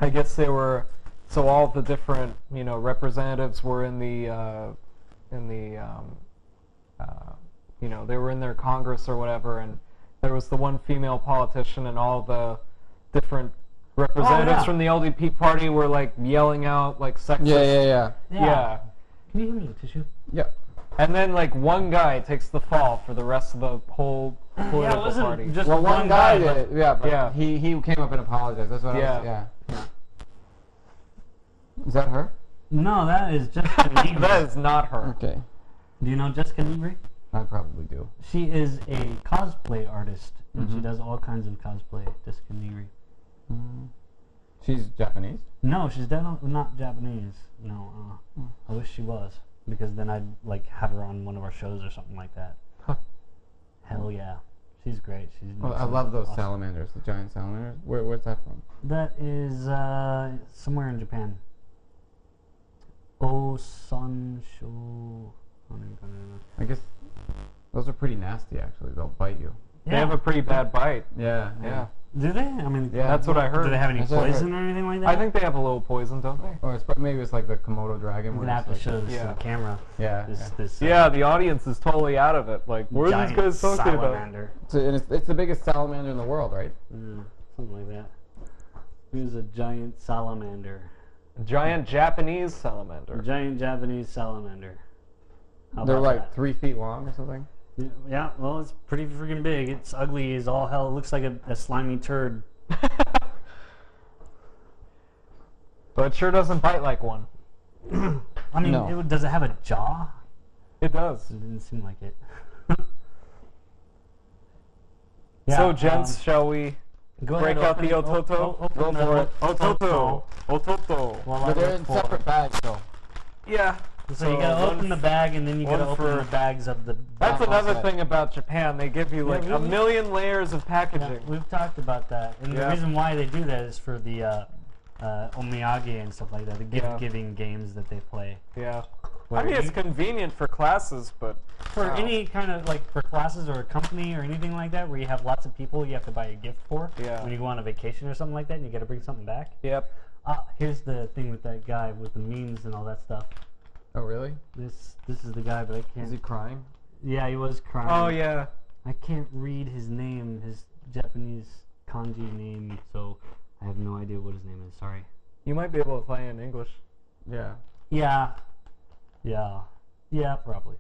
I guess they were, so all the different representatives were in the they were in their Congress or whatever, and there was the one female politician, and all the different representatives from the LDP party were like yelling out like sexist. Yeah. Can you give me a tissue? Yeah. And then like one guy takes the fall for the rest of the whole political it wasn't party. just Well, one guy did but- it. Yeah, but Yeah. he came up and apologized. That's what I was. Yeah. Yeah. Is that her? No, that is Jessica Libri. That is not her. Okay. Do you know Jessica Libri? I probably do. She is a cosplay artist, and she Mhm. does all kinds of cosplay. Jessica Libri. She's Japanese. No, she's definitely not Japanese. No, I wish she was, because then I'd like have her on one of our shows or something like that. Huh. Hell yeah, she's great. She's. Oh, I love those awesome. salamanders, the giant salamanders. Where's that from? That is somewhere in Japan. Osansho. I guess those are pretty nasty. Actually, they'll bite you. They have a pretty bad bite. Yeah. Yeah. Do they? I mean, Yeah. That's what I heard. Do they have any That's what I poison heard. or anything like that? I think they have a little poison, don't they? Or maybe it's like the Komodo dragon. we're where gonna have it's to like- show this to Yeah. the camera. Yeah. This Yeah, the audience is totally out of it. Like, what are these giant guys talking about? salamander. And it's the biggest salamander in the world, right? Something like that. Here's a giant salamander. Giant Japanese salamander. A giant Japanese salamander. How They're about like that? 3 feet long or something. Yeah, well, it's pretty freaking big. It's ugly as all hell. It looks like a slimy turd. But it sure doesn't bite like one. I mean, No. does it have a jaw? It does. It didn't seem like it. So, gents, shall we go break ahead, out the Ototo? open Go the for it. Ototo. Ototo. While I But they're look in for- separate bags, though. Yeah. So you gotta one open the bag, and then you gotta one open for- the bags of the. That's Back another offset. thing about Japan. They give you Yeah, like a really? million layers of Yeah, packaging. we've talked about that, and the Yeah. reason why they do that is for the omiyage and stuff like that, the gift-giving games that they play. Yeah. Where I mean, it's you- convenient for classes, but for any kind of like for classes or a company or anything like that, where you have lots of people you have to buy a gift for. Yeah. When you go on a vacation or something like that, and you got to bring something back. Yep. Here's the thing with that guy with the memes and all that stuff. Oh, really? This is the guy, but I can't. Is he crying? Yeah, he was crying. Oh yeah. I can't read his name, his Japanese kanji name, so I have no idea what his name is. Sorry. You might be able to play in English. Yeah. Yeah, probably.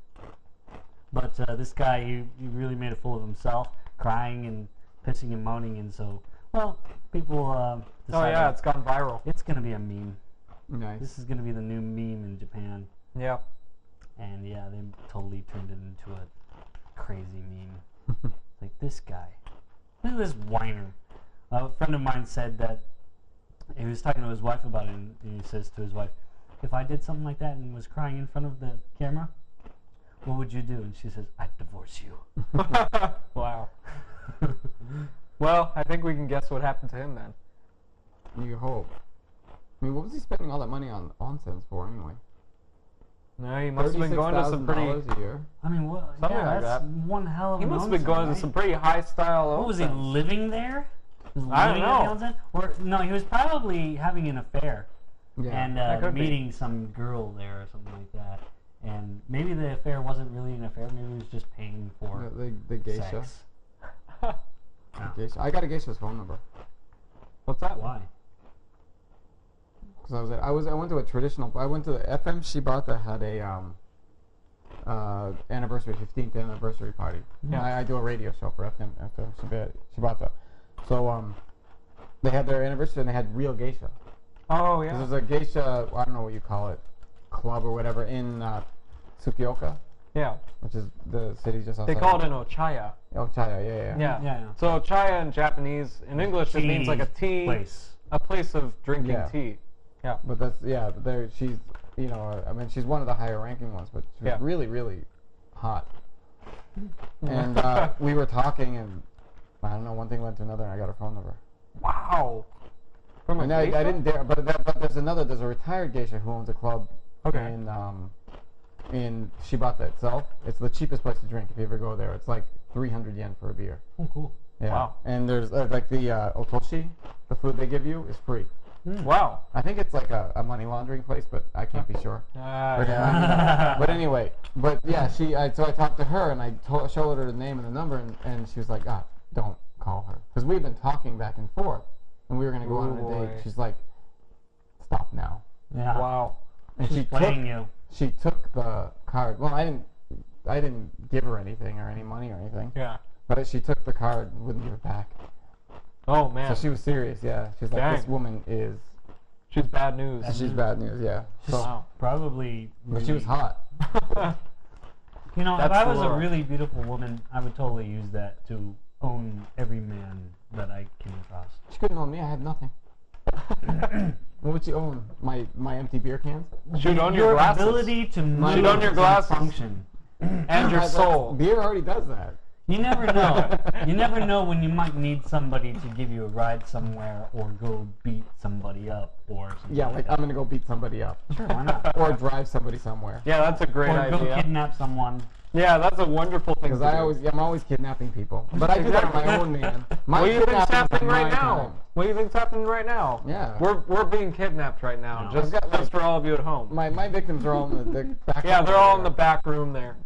But this guy, he really made a fool of himself, crying and pissing and moaning, and so, well, people Oh decided yeah, it's gone viral. it's going to be a meme. Nice. This is going to be the new meme in Japan. Yeah. And yeah, they totally turned it into a crazy meme. Like, this guy. Look at this whiner. A friend of mine said that he was talking to his wife about it, and he says to his wife, if I did something like that and was crying in front of the camera, what would you do? And she says, I'd divorce you. Wow. Well, I think we can guess what happened to him then. You hope. I mean, what was he spending all that money on onsen for anyway? No, he must have been going to some pretty. $36,000 a year. I mean, what? Something Yeah, like that's that. one hell of He an must have been onsen, going right? to some pretty high style. What was he, onsens. living there? He was I don't living at the know. onsen? Or, no, he was probably having an affair. Yeah. And That could be. meeting some girl there or something like that. And maybe the affair wasn't really an affair. Maybe he was just paying for the geisha. sex. The geisha. I got a geisha's phone number. What's that? Why? Because I went to a traditional. I went to the FM Shibata had a anniversary, 15th anniversary party. Yeah. I do a radio show for FM after Shibata. So they had their anniversary and they had real geisha. Oh yeah. There's a geisha, I don't know what you call it, club or whatever in Tsukioka, Yeah. which is the city just outside. They call it an ochaya. Oh, Chaya, yeah. Yeah. So ochaya in Japanese, in English, it means like a tea place. a place of drinking Yeah. tea. Yeah. But that's, but there, she's, I mean, she's one of the higher ranking ones, but she was really, really hot. And we were talking, and I don't know, one thing led to another, and I got her phone number. Wow. From a And I geisha? didn't dare, but there's a retired geisha who owns a club in Shibata itself. It's the cheapest place to drink if you ever go there. It's like 300 yen for a beer. Oh, cool. Yeah. Wow. And there's like the otoshi, the food they give you is free. Wow. I think it's like a money laundering place, but I can't be sure. Yeah. But anyway, so I talked to her and I showed her the name and the number, and she was like, don't call her. Because we've been talking back and forth, and we were going to go on a date. She's like, stop now. Yeah. Wow. And She's playing you. She took the card. Well, I didn't give her anything or any money or anything. Yeah. But she took the card and wouldn't give it back. Oh man. So she was serious, yeah. She's like, Dang. this woman is... She's bad news. She's bad news, yeah. She's probably. But she was hot. You know, if That's I was the a law. really beautiful woman, I would totally use that to own every man that I came across. She couldn't own me, I had nothing. What would you own? My empty beer cans? Should own your glasses. ability to move Should own your and glasses. function. And your soul. Beer already does that. You never know. You never know when you might need somebody to give you a ride somewhere or go beat somebody up or something. Yeah, like I'm gonna go beat somebody up. Sure, why not? Or drive somebody somewhere. Yeah, that's a great Or go idea. kidnap someone. Yeah, that's a wonderful thing to Because do. I'm always kidnapping people. But I do that on my own, man. My What do you think's kidnapping's happening on right my now? time. What do you think's happening right now? Yeah. We're being kidnapped right now. No. Just for all of you at home. My victims are all in the back. Yeah, they're all in the there. back room there.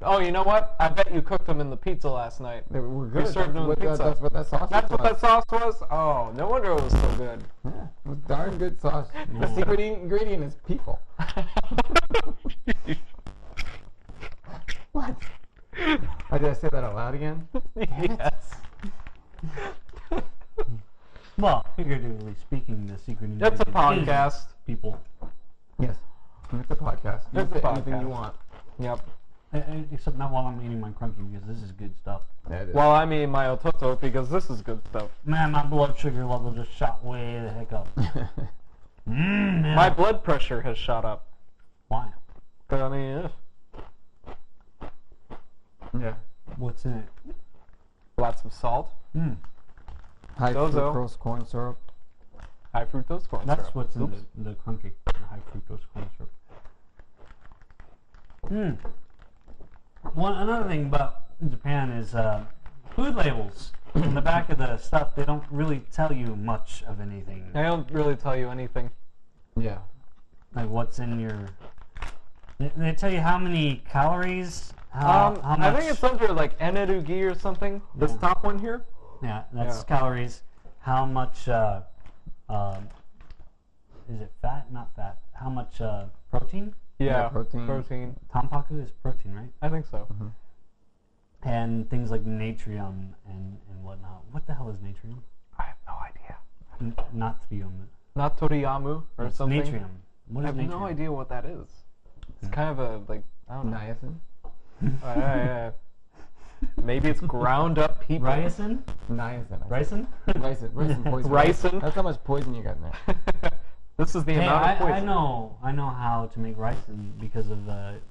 Oh, you know what? I bet you cooked them in the pizza last night. They were good. served them with pizza. That's what that sauce That's was. what that sauce was? Oh, no wonder it was so good. Yeah, it was darn good sauce. The secret ingredient is people. What? Oh, did I say that out loud again? Yes. Well, figuratively speaking, the secret That's a ingredient is podcast. people. Yes. It's a podcast. You It's can a say anything podcast. you want. Yep. Except not while I'm eating my crunky because this is good stuff. Yeah, it is. Well, I mean my ototo because this is good stuff. Man, my blood sugar level just shot way the heck up. Man. My blood pressure has shot up. Why? But I mean, yeah. What's in it? lots of salt, Mm. High Dozo. fructose corn syrup. high fructose corn That's syrup. what's in Oops. the crunky, the high fructose corn syrup. Another thing about Japan is food labels. In the back of the stuff, they don't really tell you much of anything. They don't really tell you anything. Yeah. Like what's in your. They tell you how many calories. How much. I think it's under like energy or something. This Yeah. top one here. Yeah, that's Yeah. calories. How much? Is it fat? Not fat. How much protein? Yeah, protein. Tampaku is protein, right? I think so. And things like natrium and whatnot. What the hell is natrium? I have no idea. Natrium. Natoriyamu or It's something. natrium. What I is have natrium? no idea what that is. It's kind of a like I don't know. Niacin. Maybe it's ground up people. Ricin? Niacin. Ricin? Ricin poison. Ricin? That's how much poison you got in there. This is the Hey, amount of poison. I know how to make ricin because of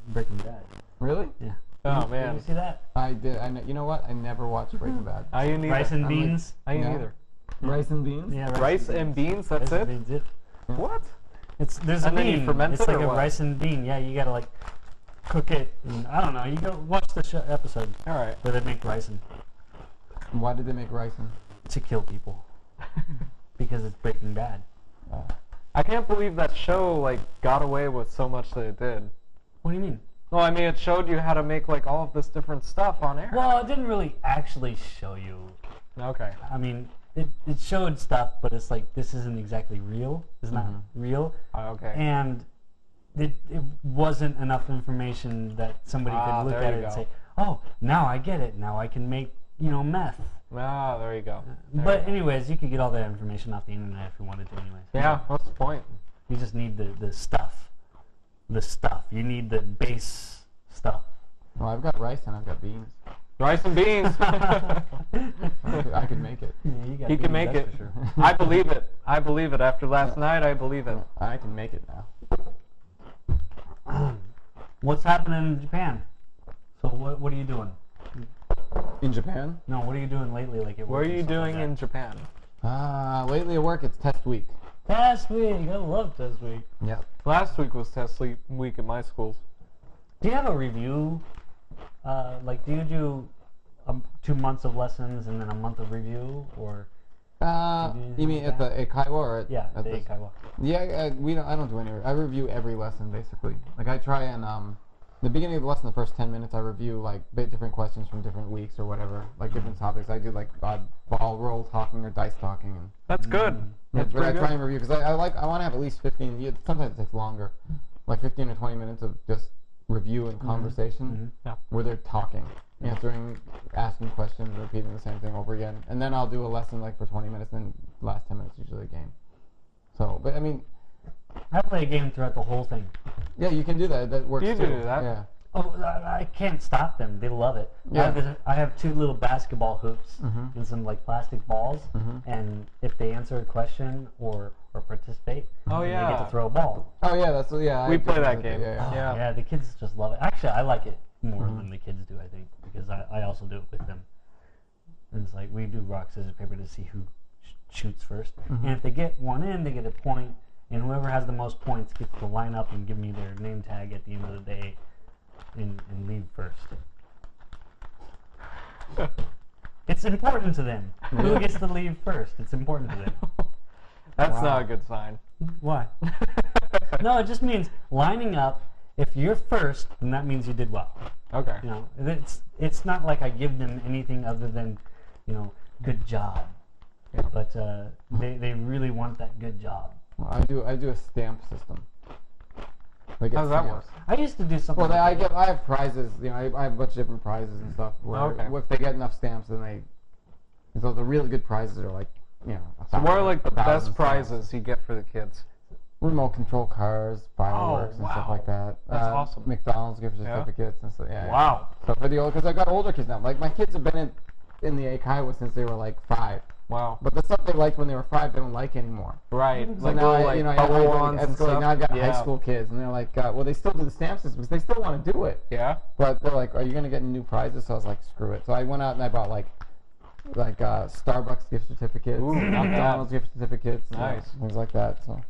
Breaking Bad. Really? Yeah. Oh Did man. you see that? I did. You know what? I never watched Breaking Bad. I ain't neither. Rice and I'm beans? I ain't Yeah. either. Rice and beans? Yeah, Rice and beans. That's rice it. and beans, What? There's a And then you bean. ferment It's it like or a what? rice and bean. Yeah, you gotta like cook it. And, I don't know. You go watch the episode All right. where they make ricin Why did they make ricin? to kill people because it's Breaking Bad. I can't believe that show like got away with so much that it did. What do you mean? Well, I mean, it showed you how to make like all of this different stuff on air. Well, it didn't really actually show you. Okay. I mean, it showed stuff, but it's like this isn't exactly real. It's not real. Okay. And it wasn't enough information that somebody could look there at you it and go. say, oh, now I get it. Now I can make, meth. Ah, there you go. There But you go. anyways, you could get all that information off the internet if you wanted to anyways. Yeah, what's the point? You just need the stuff. The stuff. You need the base stuff. Well, I've got rice and I've got beans. Rice and beans. I could make it. Yeah, you got He can beans, make that's it. for sure. I believe it. I believe it. After last night, I believe it. I can make it now. What's happening in Japan? So what are you doing? In Japan? No, what are you doing lately? Like at What work are and you stuff like doing that? in Japan? Lately at work, it's test week. Test week. I love test week. Yep. Last week was test week at my schools. Do you have a review? Do you do 2 months of lessons and then a month of review, or? You mean at the Eikaiwa or at Yeah, the the Eikaiwa. Yeah, I don't do any. I review every lesson basically. Like I try and the beginning of the lesson, the first 10 minutes, I review like different questions from different weeks or whatever, like different topics. I do like ball roll talking or dice talking, and That's good. yeah, That's but I pretty try good. and review because I want to have at least 15. Sometimes it takes longer, like 15 or 20 minutes of just review and conversation Yeah. where they're talking, asking questions, repeating the same thing over again, and then I'll do a lesson like for 20 minutes, and the last 10 minutes usually a game. So, but I mean, I play a game throughout the whole thing. yeah, you can do that. That works You too. do that. Yeah. Oh, I can't stop them. They love it. Yeah. I have 2 little basketball hoops and some like plastic balls, and if they answer a question or participate, Oh, then they yeah. get to throw a ball. Oh yeah, that's yeah. We I do play that game. Yeah. Oh, Yeah. yeah, the kids just love it. Actually, I like it more than the kids do, I think, because I also do it with them. And it's like we do rock, scissors, paper to see who shoots first. And if they get one in, they get a point, and whoever has the most points gets to line up and give me their name tag at the end of the day and leave first. It's important to them. Who gets to leave first? It's important to them. That's Wow. not a good sign. Why? No, it just means lining up. If you're first, then that means you did well. Okay. It's not like I give them anything other than, good job. Yeah. But they really want that good job. Well, I do a stamp system. Like How does that work? I used to do something. Well, like that. I have prizes. I have a bunch of different prizes and stuff. Where Okay. if they get enough stamps, then so the really good prizes are like So what are like the 1,000 best stamps. prizes you get for the kids? Remote control cars, fireworks, and stuff wow. like that. That's awesome. McDonald's gift Yeah? certificates and stuff. Yeah. Wow. So for the old, because I got older kids now. Like my kids have been in the Eikaiwa since they were like 5. Wow. But the stuff they liked when they were 5, they don't like anymore. Right. So Like now little, I, like I bubble go ones and escalate. stuff. Now I've got Yeah. high school kids, and they're like, well, they still do the stamp system because they still want to do it. Yeah. But they're like, are you gonna get new prizes? So I was like, screw it. So I went out and I bought like Starbucks gift certificates, Ooh, not bad. McDonald's gift certificates, Nice. things like that. So,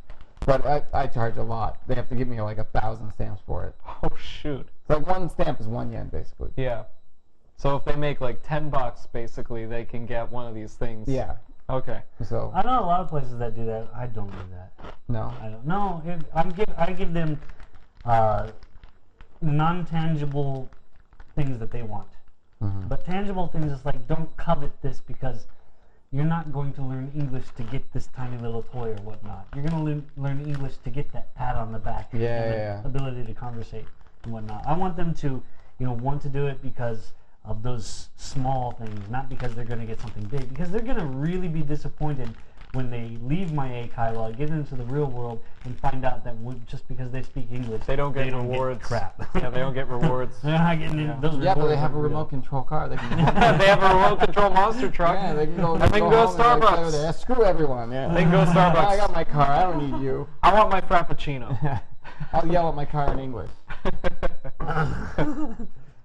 but I charge a lot. They have to give me like 1,000 stamps for it. Oh shoot. So like one stamp is 1 yen basically. Yeah. So if they make like $10, basically, they can get one of these things. Yeah. Okay. So I know a lot of places that do that. I don't do that. no. I don't. No, I give them non-tangible things that they want. Mhm. But tangible things is like, don't covet this because you're not going to learn English to get this tiny little toy or whatnot. You're going to learn English to get that pat on the back and the ability to conversate and whatnot. I want them to, want to do it because of those small things, not because they're going to get something big. Because they're going to really be disappointed when they leave my Eikaiwa, get into the real world, and find out that just because they speak English, They don't get they don't rewards. Get crap. Yeah, they don't get rewards. They're not getting Yeah. those rewards. Yeah, but they have a are real. remote control car. They can They have a remote control monster truck. Yeah, they can go. And they can go home and, like, play Starbucks. with it. Yeah, screw everyone. Yeah. They can go Starbucks. I got my car. I don't need you. I want my frappuccino. I'll yell at my car in English.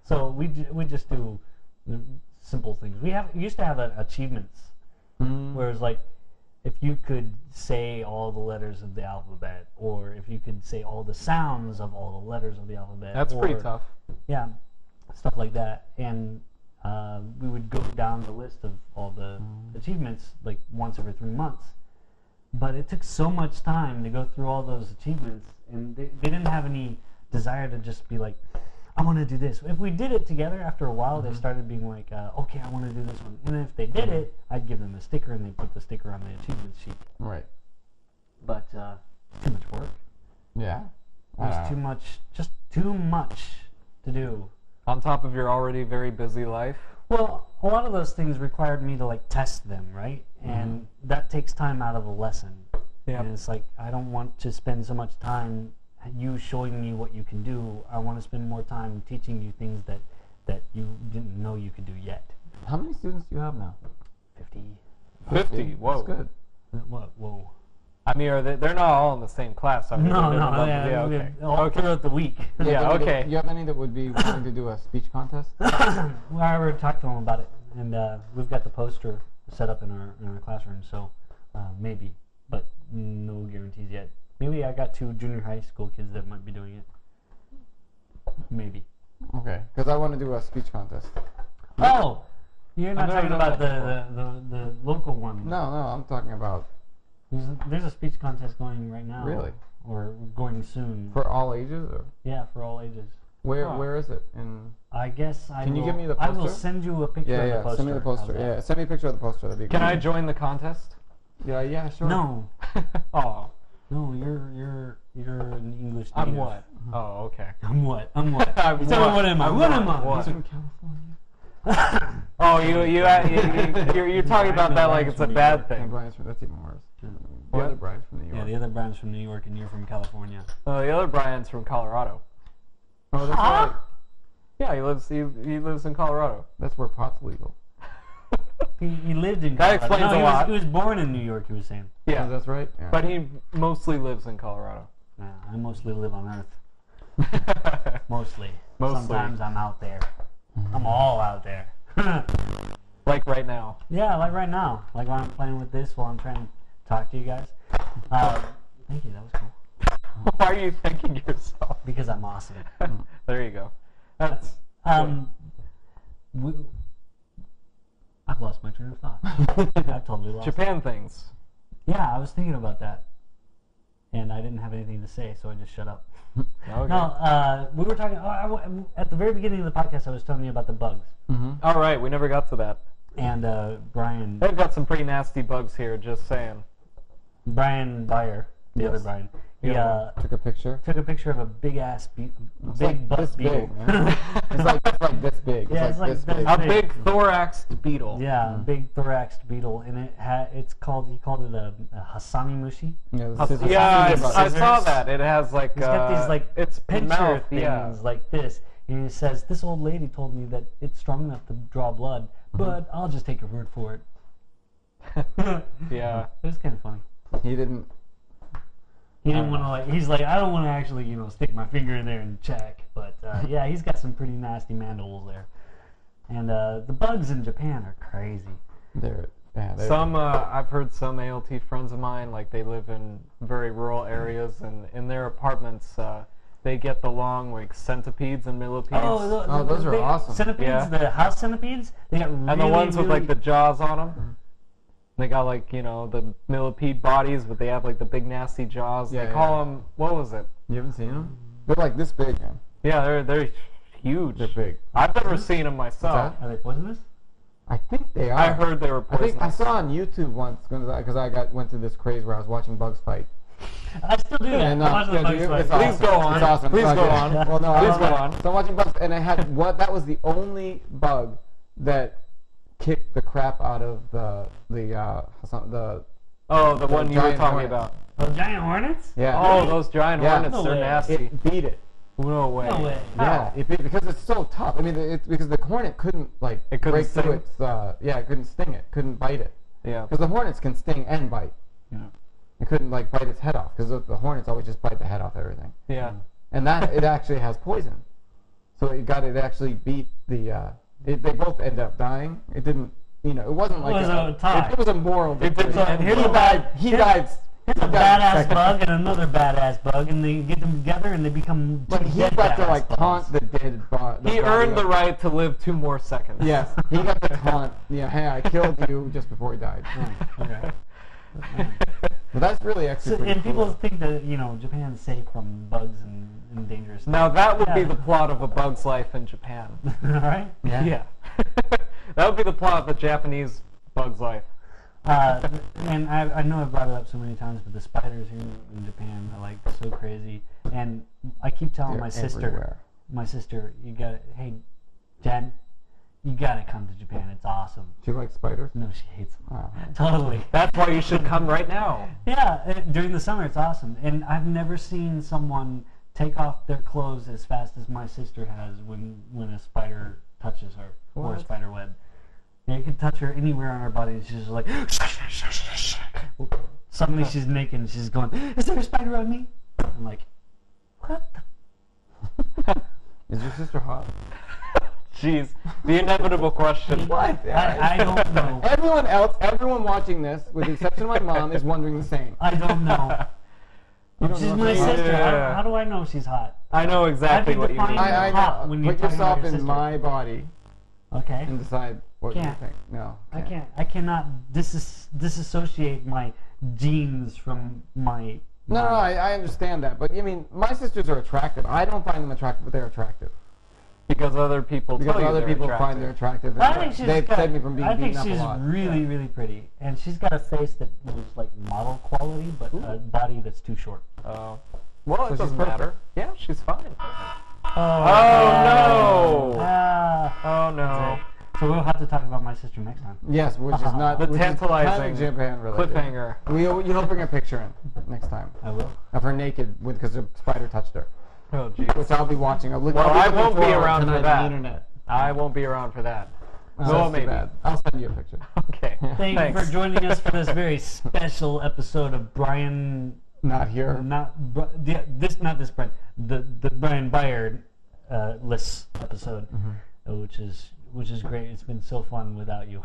So we just do simple things. We used to have achievements, where it's like if you could say all the letters of the alphabet, or if you could say all the sounds of all the letters of the alphabet. That's pretty or- tough. Yeah, stuff like that. And we would go down the list of all the achievements like once every 3 months. But it took so much time to go through all those achievements, and they didn't have any desire to just be like, I want to do this. If we did it together, after a while, they started being like, okay, I want to do this one. And if they did it, I'd give them a sticker, and they'd put the sticker on the achievement sheet. Right. But too much work. Yeah. There's too much, just too much to do. On top of your already very busy life. Well, a lot of those things required me to like test them, right? And that takes time out of the lesson. Yeah. And it's like, I don't want to spend so much time you showing me what you can do. I want to spend more time teaching you things that you didn't know you could do yet. How many students do you have now? 50. 50. Whoa. That's good. What? Whoa. I mean, they're not all in the same class, are they? No, They're no, different yeah, levels. Okay. all throughout the week. Yeah, okay. You have any that would be willing to do a speech contest? Well, I already talked to them about it, and we've got the poster set up in our classroom, so maybe, but no guarantees yet. Maybe I got 2 junior high school kids that might be doing it. Maybe. Okay, because I want to do a speech contest. Oh, you're not I've never talking done about that the local one. No, I'm talking about There's a speech contest going right now. Really? Or going soon. for all ages, or Yeah, for all ages. where is it? In I guess I Can you will, give me the I will poster? send you a picture of the poster. Send me the poster. How's that? Yeah, send me a picture of the poster. That'd be Can great. I join the contest? Yeah, sure. No, Oh, no, you're an English I'm native. what? Oh, okay. I'm what? I'm what? I'm Tell me what? what am I? I'm What what? am I? What? He's from California. Oh, you're talking about that like it's a bad And thing. Bryan's from, that's even worse. The What? other Bryan's from New York. Yeah, the other Bryan's from New York and you're from California. The other Bryan's from Colorado. Oh, that's right. Yeah, he lives in Colorado. That's where pot's legal. He lived in That Colorado. explains no, a lot. He was born in New York, he was saying. Yeah, Oh, that's right. Yeah. but he mostly lives in Colorado. Nah, I mostly live on Earth. Mostly. Mostly. Sometimes I'm out there. I'm all out there. Like right now. Yeah, like right now. Like when I'm playing with this while I'm trying to talk to you guys. Thank you, that was cool. Why are you thanking yourself? Because I'm awesome. There you go. That's I've lost my train of thought. I've totally lost it. Japan things. Yeah, I was thinking about that. And I didn't have anything to say, so I just shut up. Okay. No, we were talking, at the very beginning of the podcast, I was telling you about the bugs. All right, we never got to that. And Bryan They've got some pretty nasty bugs here, just saying. Byer, the Yes. other Bryan, he Yeah. Took a picture. took a picture of a big ass, It's big like butt this beetle. big, man. it's like this big. Yeah, it's like this big. A big thoraxed beetle. Yeah, big thoraxed beetle, and he called it a Hasami mushi. Yeah, the scissors- Yeah, scissors I butt. saw that. It has like He's got these like its pincher mouth, things yeah. like this, and he says, "This old lady told me that it's strong enough to draw blood, but I'll just take your word for it." Yeah. It was kind of funny. He didn't. He didn't want to like. He's like, I don't want to actually, stick my finger in there and check. But yeah, he's got some pretty nasty mandibles there. And the bugs in Japan are crazy. They're Some I've heard some ALT friends of mine, like they live in very rural areas, and in their apartments, they get the long like centipedes and millipedes. Oh, those are awesome. Centipedes, Yeah. the house centipedes, they got really, And the ones with like the really- jaws on them. They got like, the millipede bodies, but they have like the big nasty jaws. Yeah, they call them, what was it? You haven't seen them? They're like this big, man. Yeah, they're huge. They're big. I've never seen them myself. What's Are they poisonous? I think they are. I heard they were I think poisonous. I saw on YouTube once because went through this craze where I was watching bugs fight. I still do that. And, I watch the yeah, bugs dude, fight. it's Please awesome. go on. It's awesome. Please It's go awesome. on. Well, no, Please I go love on. it. So I'm watching bugs, and I had that was the only bug that kicked the crap out of the Oh, the one you were giant talking hornet. about. Those giant hornets? yeah. Oh, those giant Yeah. hornets, No they're way. nasty. It beat it. No way. No way. Yeah, because it's so tough. I mean, because the hornet couldn't It couldn't break through sting? its it couldn't sting it, couldn't bite it. Yeah. Because the hornets can sting and bite. Yeah. It couldn't bite its head off because the hornets always just bite the head off everything. Yeah. And that it actually has poison, so it actually beat the. They both end up dying. It didn't. It wasn't like was a tie. It was a moral victory. didn't- And here's he a died. He died. Here's a badass bug and another badass bug, and they get them together and they become But two he dead got to badass like bugs. taunt the dead bug. He earned the right to live 2 more seconds. Yes, he got to taunt. Yeah, hey, I killed you just before he died. Okay. But that's really actually So, pretty and people cool. think that Japan's safe from bugs and dangerous stuff. Now that would be Yeah. the plot of A Bug's Life in Japan. All right. Yeah. Yeah. That would be the plot of a Japanese Bug's Life. And I know I've brought it up so many times, but the spiders here in Japan are like so crazy. And I keep telling They're my sister, everywhere. you gotta, hey, Jen, you gotta come to Japan. It's awesome. Do you like spiders? No, she hates them. Oh, Totally. That's why you should come right now. Yeah, during the summer it's awesome. And I've never seen someone take off their clothes as fast as my sister has when a spider touches her or a What? spider web. And you can touch her anywhere on her body and she's just like suddenly she's naked and she's going, is there a spider on me? I'm like, what the? Is your sister hot? Jeez, the inevitable question. What? I don't know. Everyone watching this, with the exception of my mom, is wondering the same. I don't know. You don't She's know my she's hot? sister. Yeah. How do I know she's hot? I know exactly How what do you you mean. define I hot know. when you're Put talking about yourself your in sister? my body Okay. and decide what Can't. you think. No. I can't. I cannot disassociate my genes from my. No, I understand that, but I mean, my sisters are attractive. I don't find them attractive, but they're attractive. Because other people Because tell you other they're people attractive. find they're attractive. I and think she's they've got, saved me from being I think beaten up a she's lot. really, really pretty, and she's got a face that looks like model quality, but a body that's too short. Oh. So Well, it she's doesn't perfect. matter. Yeah, she's fine. Oh, no! Ah. Oh no. So we'll have to talk about my sister next time. Yes, which is not The which is kind tantalizing of Japan related. cliffhanger. You'll bring a picture in next time I will. of her naked because a spider touched her, Oh jeez. which I'll be watching. I'll Well, I'll I looking won't be for her around for tonight on that. the internet. I won't be around for that. Oh, So that's too maybe. bad. I'll send you a picture. Okay. Thank Thanks. you for joining us for this very special episode of Bryan. Not here. Not this Bryan. The Bryan Byard list episode, which is great. It's been so fun without you.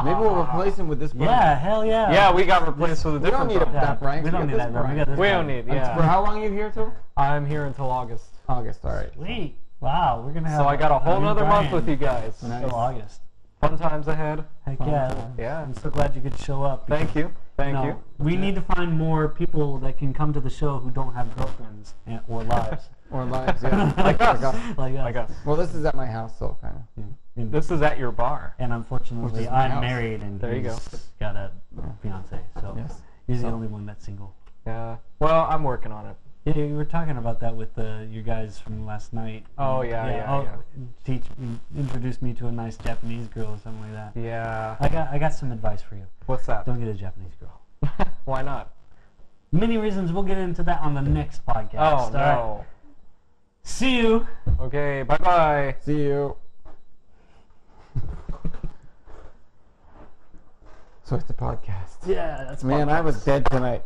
Maybe we'll replace him with this. Bryan. Yeah, hell yeah. Yeah, we got replaced with a We different don't need Bryan. that Bryan. We don't need that. Bryan. We got this. We Bryan. don't need, For yeah. how long are you here till? I'm here until August. August. All right. Sweet. Wow, we're gonna have. So I got a whole new nother month Bryan with you guys. until August. Fun times ahead. Heck Fun yeah. times. Yeah. I'm so glad you could show up. Thank you. Thank No, you. we need to find more people that can come to the show who don't have girlfriends or lives. Or lives, yeah. Like us. Like us. Like us. Well, this is at my house, so kind of. And, This is at your bar. and Which unfortunately, is my I'm house. married and There you he's go. got a fiance, so Yes. he's the So- only one that's single. Yeah. Well, I'm working on it. Yeah, you were talking about that with you guys from last night. Oh, yeah. Introduce me to a nice Japanese girl or something like that. Yeah. I got some advice for you. What's that? Don't get a Japanese girl. Why not? Many reasons. We'll get into that on the next podcast. Oh, all right? no. See you. Okay, bye-bye. See you. So it's a podcast. Yeah, that's Man, I was dead tonight.